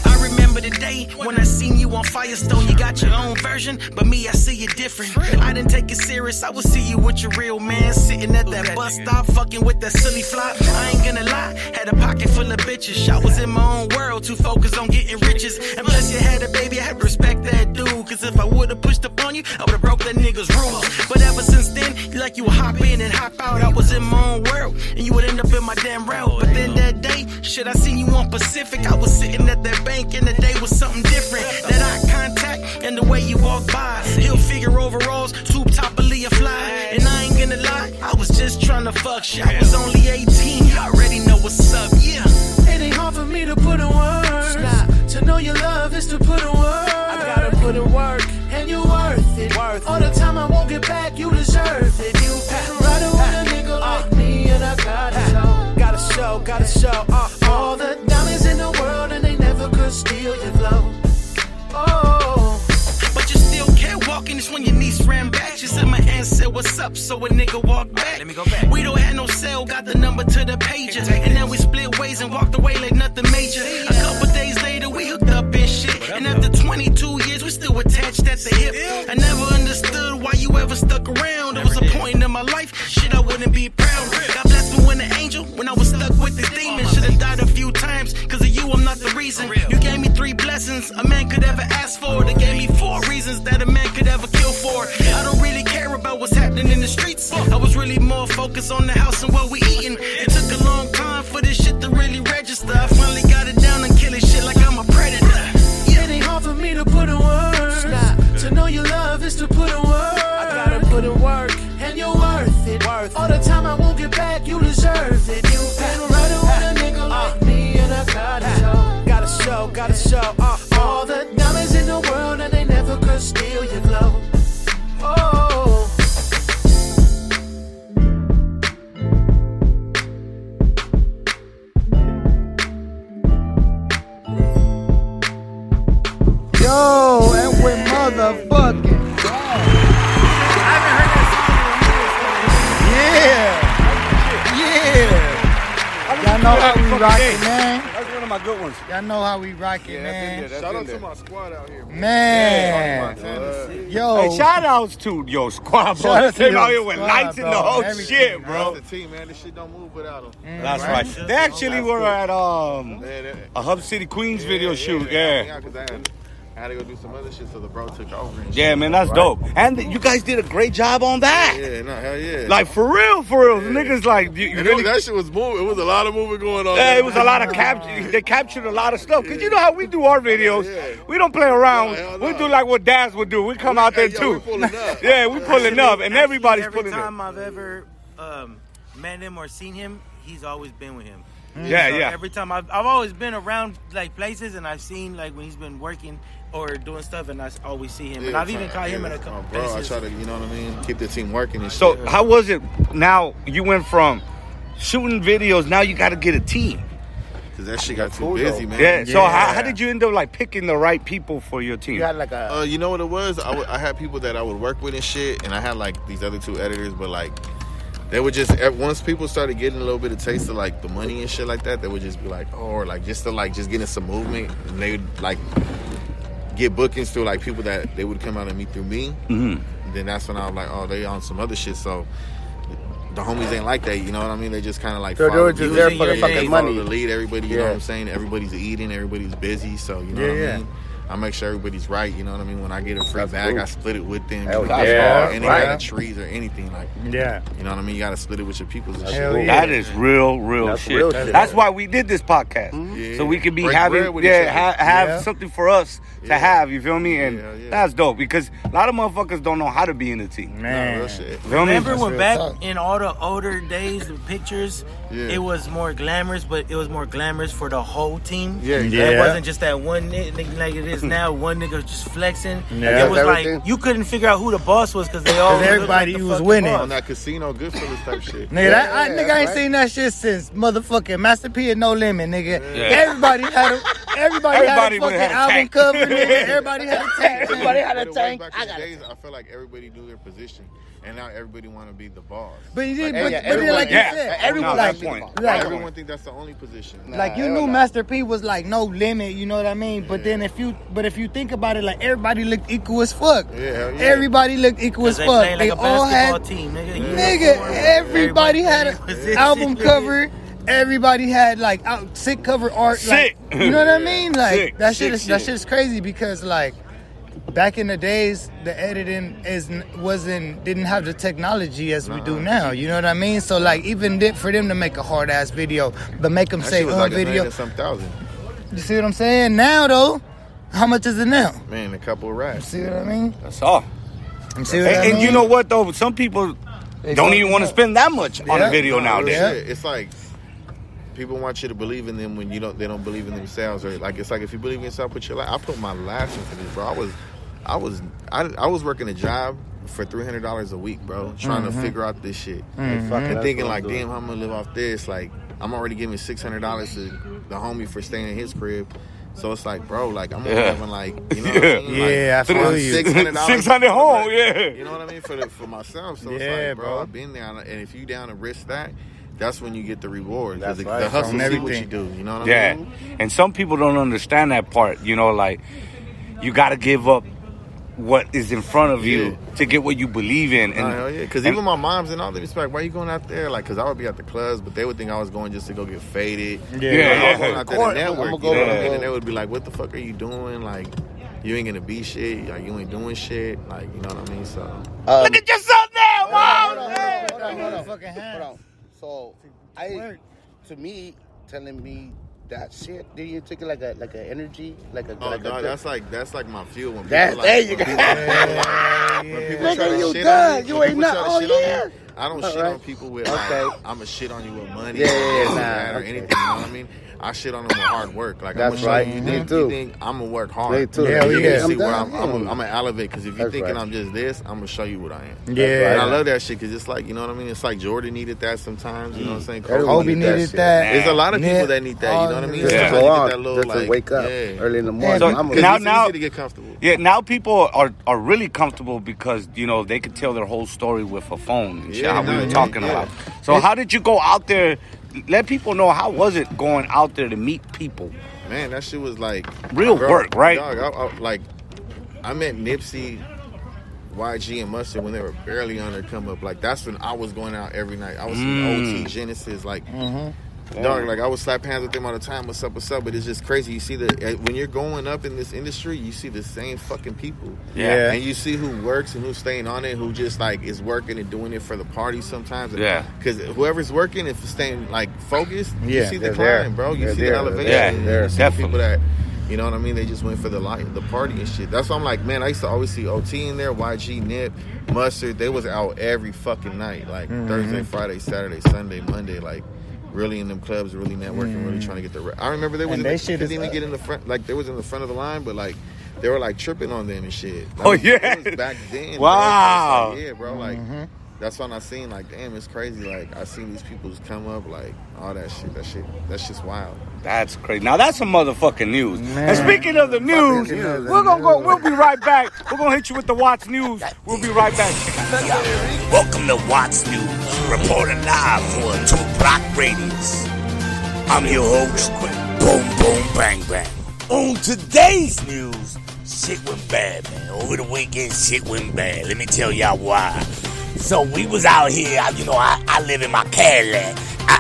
I remember the day when I seen you on Firestone. You got your own version, but me, I see it different. I didn't take it serious. I would see you with your real man, sitting at that bus stop, fucking with that silly flop. I ain't gonna lie, had a pocket full of bitches. I was in my own world, too focused on getting riches. And plus, you had a baby, I had to respect that dude. Cause if I would've pushed up on you, I would've broke that nigga's rules. But ever since then, you like you would hop in and hop out. I was in my own world, and you would end up in my damn route. But then that day, shit, I seen you on Pacific. I was sitting at that bank, and the day was something different. That eye contact and the way you walk by. Heel figure overalls, tube top of Leah fly. And I ain't gonna lie, I was just trying to fuck shit. I was only 18, you already know what's up, yeah. It ain't hard for me to put in words. To know your love is to put in words. I gotta put in work, and you're worth it. All the time I won't get back, you deserve it. You been riding with a nigga like me, and I gotta show. All the diamonds in the world, and they never could steal your glow. Oh. But you still can't walk in this when your niece ran back. She said my aunt said what's up, so a nigga walked back. Let me go back. We don't have no cell, got the number to the pager. And then we split ways and walked away like nothing major. A couple days later, we hooked up and shit. And after 22 years, we still attached at the hip. I never understood why you ever stuck around. There was a point in my life, shit, I wouldn't be proud. God bless me when an angel, when I was stuck with the demon. Should've died a few times, cause of you, I'm not the reason. You gave me 3 blessings a man could ever ask for. They gave me 4 reasons that a man could ever kill for. I don't really care about what's happening in the streets. I was really more focused on the house and what we eating. It took a long time for this shit to really register. I finally got it down and killing shit like I'm a predator. It ain't hard for me to put in words. To know your love is to put in words. I gotta put in work, and you're worth it. All the time I won't get back, you deserve it. You been riding with a nigga like me, and I gotta show. All the diamonds in the world, and they never could steal your glow. Oh. Yo, and we're motherfucking. Y'all know how we rock it, man. That's one of my good ones. Y'all know how we rock it, man. Shout out to my squad out here, Man. Yo. Hey, shout outs to your squad, bro. Shout out to They came your out here with squad, lights and the bro. whole Everything, shit, bro. That's the team, man. This shit don't move without them. That's right. They actually were at a Hub City Queens video shoot. Yeah. Cause I had to go do some other shit, so the bro took over. And Yeah, shit, man, that's right? dope. And you guys did a great job on that. Yeah, no, hell yeah. Like, for real. The niggas, like, you And really... that shit was moving. It was a lot of moving going on. Yeah, it was a lot of capture. They captured a lot of stuff. Because you know how we do our videos. We don't play around. We do like what Daz would do. We come out there, too. We pulling up. Yeah, we pulling up. And everybody's pulling Every up. time I've ever met him or seen him, he's always been with him. Yeah, So yeah. Every time I've always been around like places, and I've seen like when he's been working or doing stuff, and I always see him. And I've even caught him in a couple bro, places. I try to, you know what I mean, keep the team working and shit. So, how was it now? You went from shooting videos, now you got to get a team. Because that shit got too busy, man. Yeah. So, how did you end up like picking the right people for your team? You had like a. You know what it was? I had people that I would work with and shit, and I had like these other 2 editors, but like they would just, once people started getting a little bit of taste of like the money and shit like that, they would just be like, oh, or like just to like just getting some movement, and they would like get bookings through like people that they would come out and meet through me. And then that's when I was like, oh, they on some other shit. So the homies ain't like that, you know what I mean? They just kind of like So they were just there for the fucking money. The lead, everybody, you know what I'm saying? Everybody's eating, everybody's busy, so you know what I mean? I make sure everybody's right. You know what I mean? When I get a free That's bag, cool. I split it with them. Hell You know, yeah. any Right. kind of trees or anything like. Yeah. You know what I mean? You got to split it with your peoples and Hell shit. yeah. That is real That's shit. real shit. That's why we did this podcast. Yeah. So we could be Break having, bread with each other. have Yeah. something for us to have, you feel me? And Yeah, yeah. that's dope because a lot of motherfuckers don't know how to be in a team. Nah, Man. real shit. Feel me? Remember when real back talk. in all the older days, the pictures, Yeah. it was more glamorous, but it was more glamorous for the whole team. Yeah, Yeah. It wasn't just that one nigga like it is now. One nigga just flexing. Yeah. It was Everything. like you couldn't figure out who the boss was because they all looked everybody like the was fucking winning. boss. On that casino, Goodfellas type shit. Nigga, I ain't right. seen that shit since motherfucking Master P and No Limit, nigga. Yeah. Everybody had a Everybody fucking would've had a album tank. cover, nigga. Everybody had a tank. Everybody had a But it was tank. back I in the got days, I feel like everybody knew their position, and now everybody want to be the boss. But you did, Like, but, yeah, but then, like you everyone- said, yeah, everyone no, like, that point. like, Everyone think that's the only position. like you hell knew no. Master P was like No Limit, you know what I mean? But then if you think about it, like everybody looked equal as fuck. Yeah, hell yeah. Everybody looked equal as They fuck. played They like a all basketball had, team, nigga. Everybody had in position, an album nigga. cover. Everybody had like sick cover art. Sick. Like, you know what I mean? Like Sick, that shit sick is that shit. shit is crazy because like back in the days the editing didn't have the technology as we do now. You know what I mean? So like even for them to make a hard ass video, but make them That say shit was on like video. some thousand. You see what I'm saying? Now though, how much is it now? Man, a couple of rats. See what I mean? That's all. You see what I And mean? you know what though? Some people don't even want to spend that much on Yeah. a video No, real nowadays. Yeah. shit. It's like people want you to believe in them when they don't believe in themselves. Or like it's like if you believe in yourself, put your life. I put my life into this, bro. I was working a job for $300 a week, bro, trying to figure out this shit and thinking like, damn, how I'm gonna live off this? Like, I'm already giving $600 to the homie for staying in his crib. So it's like, bro, like I'm Yeah. having like, you know what I mean? Yeah, I like, feel you. $600 $600 home, yeah. You know what I mean? For myself. So it's Yeah, like, bro, bro. I've been there, and if you down to risk that, that's when you get the reward. That's Because right. the hustle From see what everything. you do. You know what I Yeah. mean? And some people don't understand that part. You know, like you got to give up what is in front of you to get what you believe in. And Nah, hell yeah. Because and- even my moms and all them respect, why you going out there? Like, because I would be at the clubs, but they would think I was going just to go get faded. Yeah. You know, I was Yeah. going out there Court, to network. I'ma You go know what I to- mean? And they would be like, what the fuck are you doing? Like, you ain't going to be shit. Like, you ain't doing shit. Like, you know what I mean? So, look at yourself now, mom. Fucking hand. Hold on. So to me, telling me that shit, did you take it like a energy, like a oh, like dog, a that's like my fuel. When That- people there like, you when go. people- when people Nigga, try to you shit done. on me, You when ain't people not- try to oh, shit on yeah. me, I don't All shit right. on people with Okay. like, I'm gonna shit on you with money, Yeah, or nah, that or okay. anything. You know what I mean? I shit on them with hard work. Like That's I'm gonna right. show you, Me think, too. you think I'm gonna work hard. Me too. Yeah, You're yeah. gonna see where I'm I'm down. gonna elevate. Because if you're That's thinking right. I'm just this, I'm gonna show you what I am. Yeah. And I love that shit because it's like, you know what I mean? It's like Jordan needed that sometimes. You know what I'm saying? Kobe needed shit. that. There's a lot of people Yeah. that need that. You know what I mean? Just Yeah. to Sometimes go you on, get that little, just like, to wake up yeah. early in the morning. So, I'm Because Now- it's now- easy to get comfortable. Yeah, now people are really comfortable because, you know, they could tell their whole story with a phone and shit, Yeah, how we no, were yeah, talking yeah. about. So how did you go out there? Let people know, how was it going out there to meet people? Man, that shit was like Real work, right? Dog, I met Nipsey, YG, and Mustard when they were barely on their come up. Like that's when I was going out every night. I was seeing OT Genesis, like dog. Like I would slap hands with them all the time. What's up? What's up? But it's just crazy. You see when you're going up in this industry, you see the same fucking people. Yeah. And you see who works and who's staying on it, who just like is working and doing it for the party sometimes. Yeah. Because whoever's working, if it's staying like focused, you Yeah, see the they're there. climb, bro. You They're see there. the elevation. Yeah, and they're you see the definitely. people that, you know what I mean? They just went for the party and shit. That's why I'm like, man, I used to always see OT in there, YG, Nip, Mustard. They was out every fucking night, like Thursday, Friday, Saturday, Sunday, Monday, like really in them clubs, really networking, really trying to get the. I remember they was And in they the, shit couldn't is even up. get in the front, like they was in the front of the line, but like they were like tripping on them and shit. That Oh, was- yeah. that was back then. bro. Wow. So it's like, yeah, bro, like. That's when I seen like, damn, it's crazy. Like I seen these people just come up, like all that shit. That's just wild. That's crazy. Now that's some motherfucking news. Man. And speaking of the news, news. we're gonna go. We'll be right back. We're gonna hit you with the Watts News. We'll be right back. Welcome to Watts News, reporting live for Two Block Radius. I'm your host, Boom Boom Bang Bang. On today's news, shit went bad, man. Over the weekend, shit went bad. Let me tell y'all why. So we was out here, I live in my Cadillac,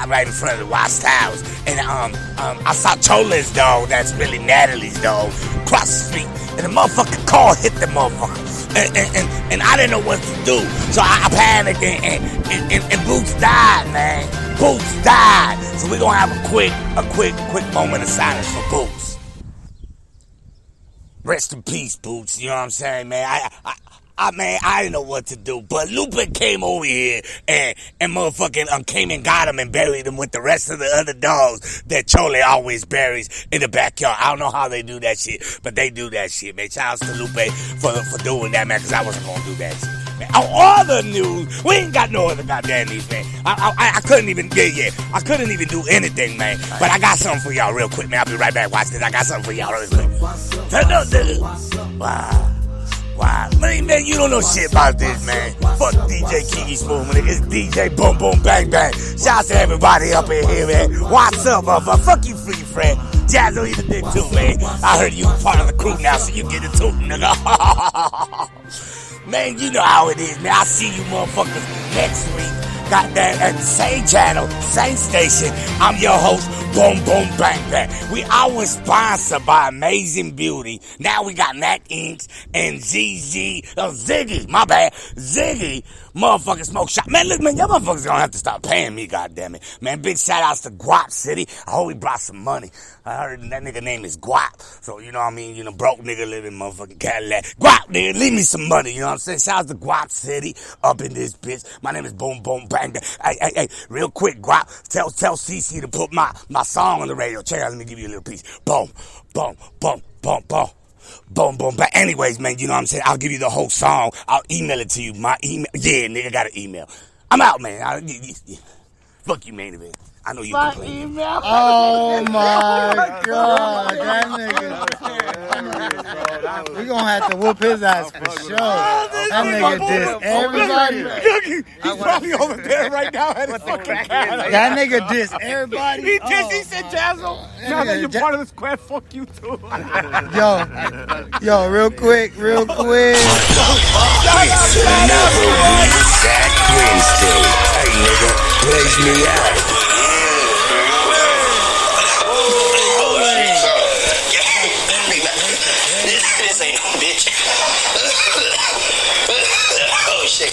right in front of the Watts House, and I saw Chola's dog, that's really Natalie's dog, across the street, and the motherfucking car hit the motherfucker. And I didn't know what to do. So I panicked, and Boots died, man. Boots died. So we're gonna have a quick moment of silence for Boots. Rest in peace, Boots. You know what I'm saying, man? I didn't know what to do, but Lupe came over here and motherfucking came and got him and buried him with the rest of the other dogs that Chole always buries in the backyard. I don't know how they do that shit, but they do that shit, man. Shouts to Lupe for doing that, man, because I wasn't gonna do that shit. Man. On other news, we ain't got no other goddamn news, man. I couldn't even I couldn't even do anything, man. But I got something for y'all real quick, man. I'll be right back. Watch this. I got something for y'all real quick. Turn up, nigga. Wow, man, you don't know shit about this, man. Fuck DJ Kiki Smooth, man. It's DJ Boom Boom Bang Bang. Shouts to everybody up in here, man. What's up, motherfucker? Fuck you, Free Fred. Jazzo eat a dick too, man. I heard you part of the crew now, so you get it too, nigga. Man, you know how it is, man. I'll see you motherfuckers next week. Got that at the same channel, same station. I'm your host, Boom Boom Bang Bang. We always sponsored by Amazing Beauty. Now we got Mac Inks and Ziggy, my bad. Ziggy, motherfucking smoke shop. Man, look, man, y'all motherfuckers gonna have to stop paying me, goddammit. Man, big shout outs to Guap City. I hope he brought some money. I heard that nigga name is Guap. So, you know what I mean? You know, broke nigga living motherfucking Cadillac. Guap, nigga, leave me some money. You know what I'm saying? Shout out to Guap City up in this bitch. My name is Boom Boom Bang Bang. Hey, real quick, Guap, tell CC to put my song on the radio. Check out, let me give you a little piece. Boom, boom, boom, boom, boom. Boom, boom, but anyways, man, you know what I'm saying? I'll give you the whole song. I'll email it to you. My email. Yeah, nigga, got an email. I'm out, man. Fuck you, main event. I know you can play. Oh my God, that nigga. We gonna have to whoop his ass for sure. That nigga dissed everybody. He's probably over there right now at his fucking cat. That nigga dissed everybody. He said Jazzo. Now that you're part of the squad, fuck you too. Yo, real quick. Another Sack Wednesday. Hey, nigga, plays me out. This ain't no bitch. Oh shit.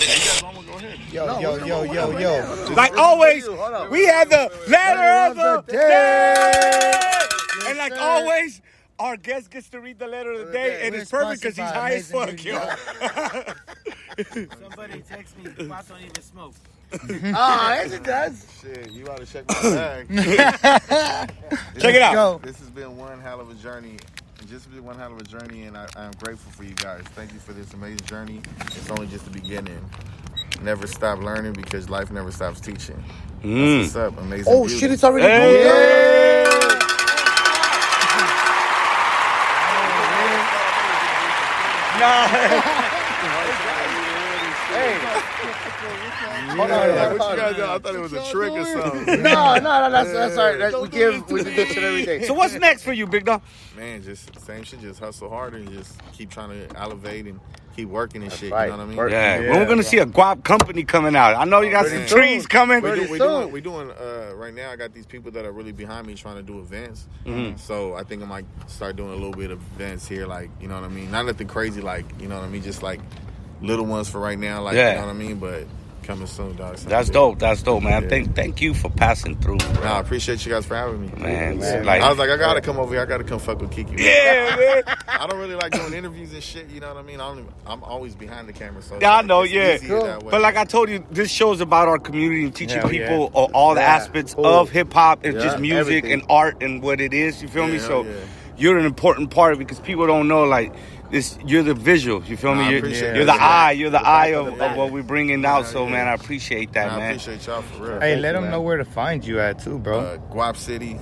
Yo. Like always, we have the letter of the day. And like always, our guest gets to read the letter of the day, and it's perfect because he's high as fuck, yo. Somebody text me, Guap don't even smoke. Yes, it does. Shit, you ought to check my bag. Check it out. This has been one hell of a journey. Just been one hell of a journey, and I'm grateful for you guys. Thank you for this amazing journey. It's only just the beginning. Never stop learning because life never stops teaching. That's what's up, Amazing Beauty. Shit, it's already going Hold on, what you guys do? I thought it was a trick or something. No, that's all right. We do this shit every day. So what's next for you, big dog? Man, just same shit. Just hustle harder and just keep trying to elevate and keep working and shit. Right. You know what I mean? Yeah. When we're gonna see a Guap company coming out. I know you got some trees coming. We're doing right now. I got these people that are really behind me trying to do events. So I think I might start doing a little bit of events here, like, you know what I mean. Not nothing crazy, like, you know what I mean. Just like little ones for right now, like, you know what I mean. But coming soon, dog. That's dope, man. Yeah. Thank you for passing through. Nah, I appreciate you guys for having me. Man, like, I was like, I gotta come over here. I gotta come fuck with Kiki. Yeah, man. I don't really like doing interviews and shit. You know what I mean? I'm always behind the camera. So yeah, I know. It's Yeah, easier that way. But like I told you, this show's about our community and teaching people all the aspects of hip hop and just music and art and what it is. You feel me? So you're an important part of it because people don't know, like, this, you're the visual, you feel me? You're the eye. You're the eye of what we're bringing out. So, man, I appreciate that, man. I appreciate y'all for real. Hey, let them know where to find you at, too, bro. Guap City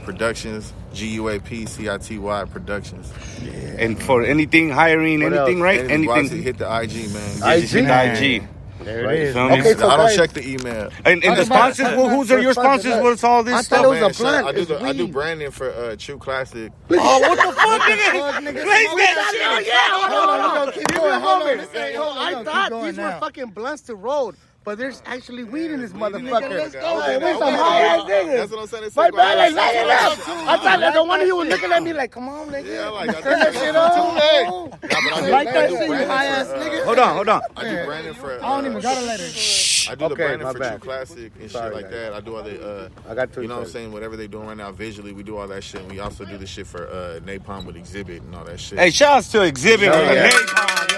Productions, GUAPCITY Productions. Yeah. And for anything, hiring, anything, right? Anything. Hit the IG, man. Hit the IG. There it is. Okay, so I don't guys, check the email. And the sponsors, who's are your sponsors? What's all this stuff? It was a blunt. I do branding for True Classic. Oh, what the fuck, nigga? Place that shit. Hold on, keep going. Hold on. I thought these were fucking blunts to roll. but there's actually weed in this motherfucker. Let's go. Like, we some high-ass niggas. That's what I'm saying. My bad, like, light it up. I thought that the one of you was looking at me like, come on, nigga. Yeah, like, I turn that shit on. Like that shit, you high-ass nigga. Hold on. I do branding for. I don't even got a letter. I do the branding for bad. True Classic and shit like that. I do all the, I got two. you know what I'm saying? Whatever they doing right now visually, we do all that shit. And we also do the shit for Napalm with Exhibit and all that shit. Hey, shout outs to Exhibit with the yeah. Napalm, yo.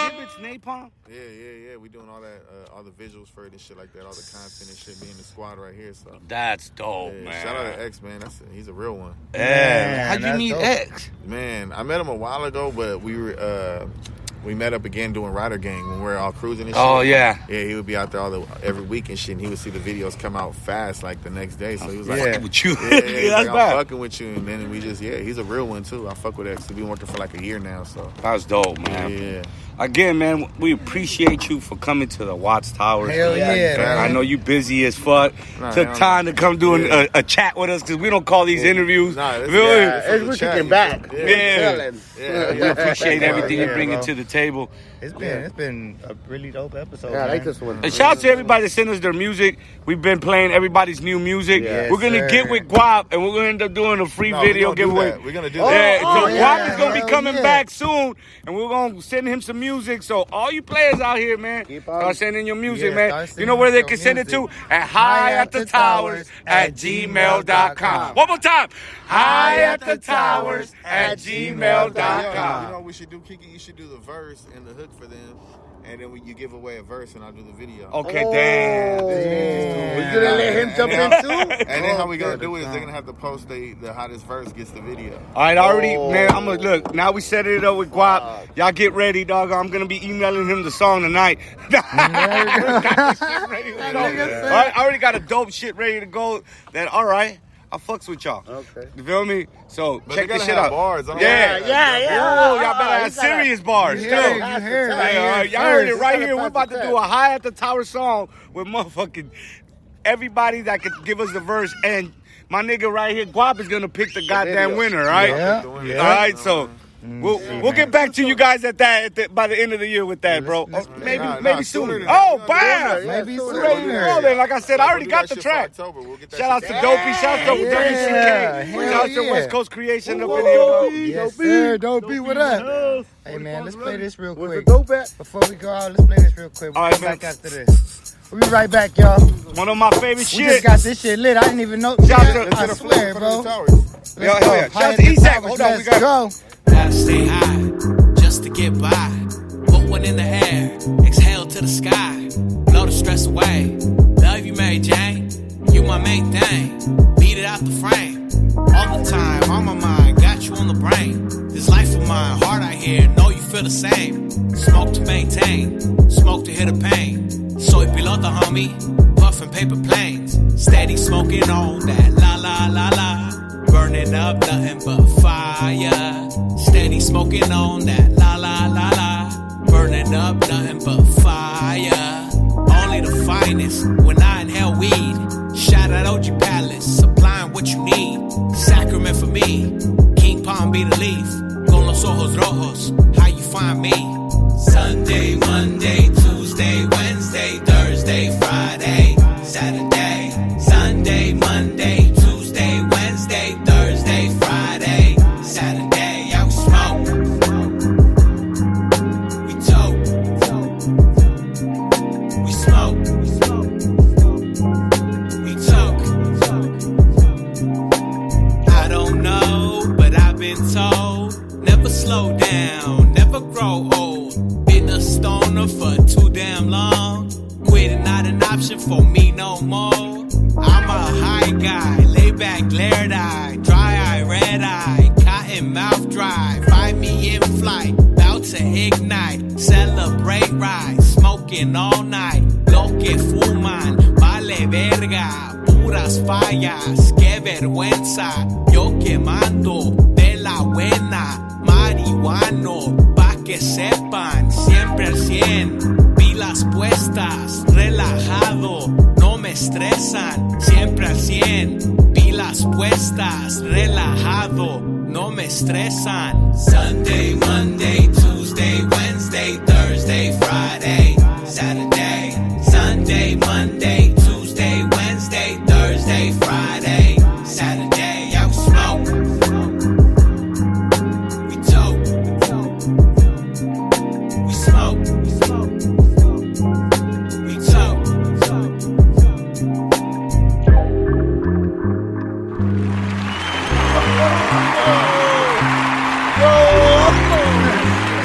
Exhibit's Napalm? Yeah. We doing all that, all the visuals for it and shit like that, all the content and shit. Me and the squad right here. So That's dope, man. Shout out to X, man. He's a real one. Yeah. How'd you meet dope. X? Man, I met him a while ago, but we met up again doing Rider Gang when we were all cruising and shit. Oh, yeah. Yeah, he would be out there every week and shit, and he would see the videos come out fast, like, the next day. So he was like, fucking with you. Yeah, he's That's like, bad. I'm fucking with you. And then we just, he's a real one, too. I fuck with X. We've been working for like a year now, so. That's dope, man. Yeah. Again, man, we appreciate you for coming to the Watts Towers. Hell yeah, man. I know you busy as fuck. Took time to come do a chat with us because we don't call these interviews. It's we kicking back. Yeah. We appreciate everything you Yeah, bring bro. to the table. It's been a really dope episode. Yeah, I like man. this one. And shout out to everybody that sent us their music. We've been playing everybody's new music. Yes, we're gonna sir. get with Guap and we're gonna end up doing a free video giveaway. We're going to do Yeah, that. so Guap is gonna be hell coming yeah. back soon, and we're gonna send him some music. So all you players out here, man, Keep on. start sending your music, Yeah, man. start You know where they sending can send it to? At highathetowers@gmail.com. One more time, highathetowers@gmail.com. You know what we should do, Kiki? You should do the verse and the hook for them. And then you give away a verse and I'll do the video. Okay, damn. We gonna let him jump in too? And then how we gonna do it is they're gonna have to post the hottest verse gets the video. All right, already, man. I'm gonna look. Now we set it up with Guap. Y'all get ready, dog. I'm gonna be emailing him the song tonight. Got the shit ready to go. All right, I already got a dope shit ready to go. All right, I fucks with y'all. Okay. You feel me? So But check they this gotta shit have out. bars. I don't Yeah. know. Oh, y'all better have serious bars too. You heard Hey, all right, y'all heard it right here. We're about to do a High at the Tower song with motherfucking everybody that could give us the verse, and my nigga right here, Guap, is gonna pick the goddamn winner, right? Yeah. All right, so we'll get back to you guys at that by the end of the year with that, bro. Maybe sooner. Oh, bam! Maybe We're ready to go then. Like I said, I already got the track. Shout out to Dopey. Shout out to WCK. Hell Shout out to yeah. West Coast Creation up in here, dog. Yes, sir. Don't be with us. Hey, man, let's play this real quick. dope at? Before we go out, let's play this real quick. We'll All right, come back man. after this. We'll be right back, y'all. One of my favorite We shit. just got this shit lit. I didn't even know. Shout out to- I swear, bro. Yo, hell yeah. Shout out to Isak. Hold on, we Let's got. go. Gotta stay high just to get by. Put one in the air, exhale to the sky. Blow the stress away. Love you, Mary Jane. You my main thing. Beat it out the frame. All the time, on my mind, got you on the brain. This life of mine, hard out here, know you feel the same. Smoke to maintain, smoke to hit the pain. Soy pilota, homie, puffin' paper planes. Steady smoking on that la la la la. Burning up nothing but fire. Steady smoking on that la la la la. Burning up nothing but fire. Only the finest when I inhale weed. Shout out OG Palace, supplying what you need. Sacrament for me. King Palm be the leaf. Con los ojos rojos, how you find me? Sunday, Monday, Tuesday, Wednesday, Thursday, Friday, Saturday. Sunday, Monday, Tuesday, Wednesday, Thursday, Friday, Saturday. Yeah, we smoke. We tote. We smoke. We toke. I don't know, but I've been told never slow down, never grow old. Been a stoner for too damn long. Quitting not an option for me no more. I'm a high guy, lay back, glared eye, dry eye, red eye, cotton mouth dry. Find me in flight, bout to ignite, celebrate ride, smoking all night. Lo que fuman, vale verga, puras fallas, que vergüenza. Yo quemando de la buena, marihuano, pa' que sepan, siempre al 100, pilas puestas, relajado, no me estresan, siempre al 100, pilas puestas, relajado, no me estresan. Sunday, Monday, Tuesday, Wednesday, Thursday.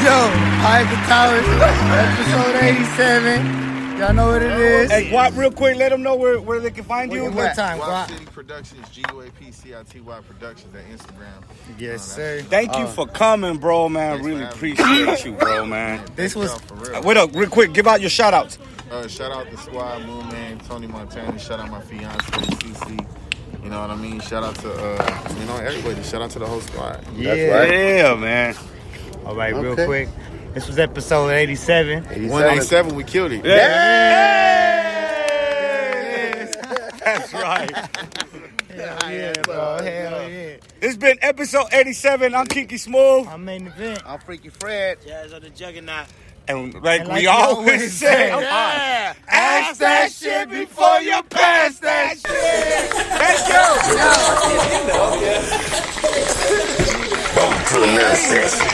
Yo, High the Towers, episode 87. Y'all know what it is. Hey, Guap, real quick, let them know where they can find you. One more time, Guap Guap. City Productions, GUAPCITY Productions at Instagram. Yes, sir. Thank you for coming, bro, man. Really appreciate you, bro, man. This was. Wait up, real quick. Give out your shout outs. Shout out the squad, Moon Man, Tony Montana. Shout out my fiance, CC. You know what I mean? Shout out to everybody. Shout out to the whole squad. Yeah, man. All right, real quick. This was episode 87. 187, we killed it. Yeah. That's right. Hell yeah, bro. Hell yeah. It's been episode 87. I'm Kinky Smooth. I'm Main Event. I'm Freaky Fred. Jazz on the Juggernaut. And like we always say, ask that shit before you pass that shit. Thank you. Welcome to another session.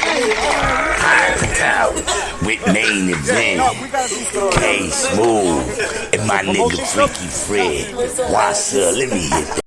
High the Tower with Main Event. Hey, Smooth. And my nigga Freaky Fred. Why, sir? Let me hit that.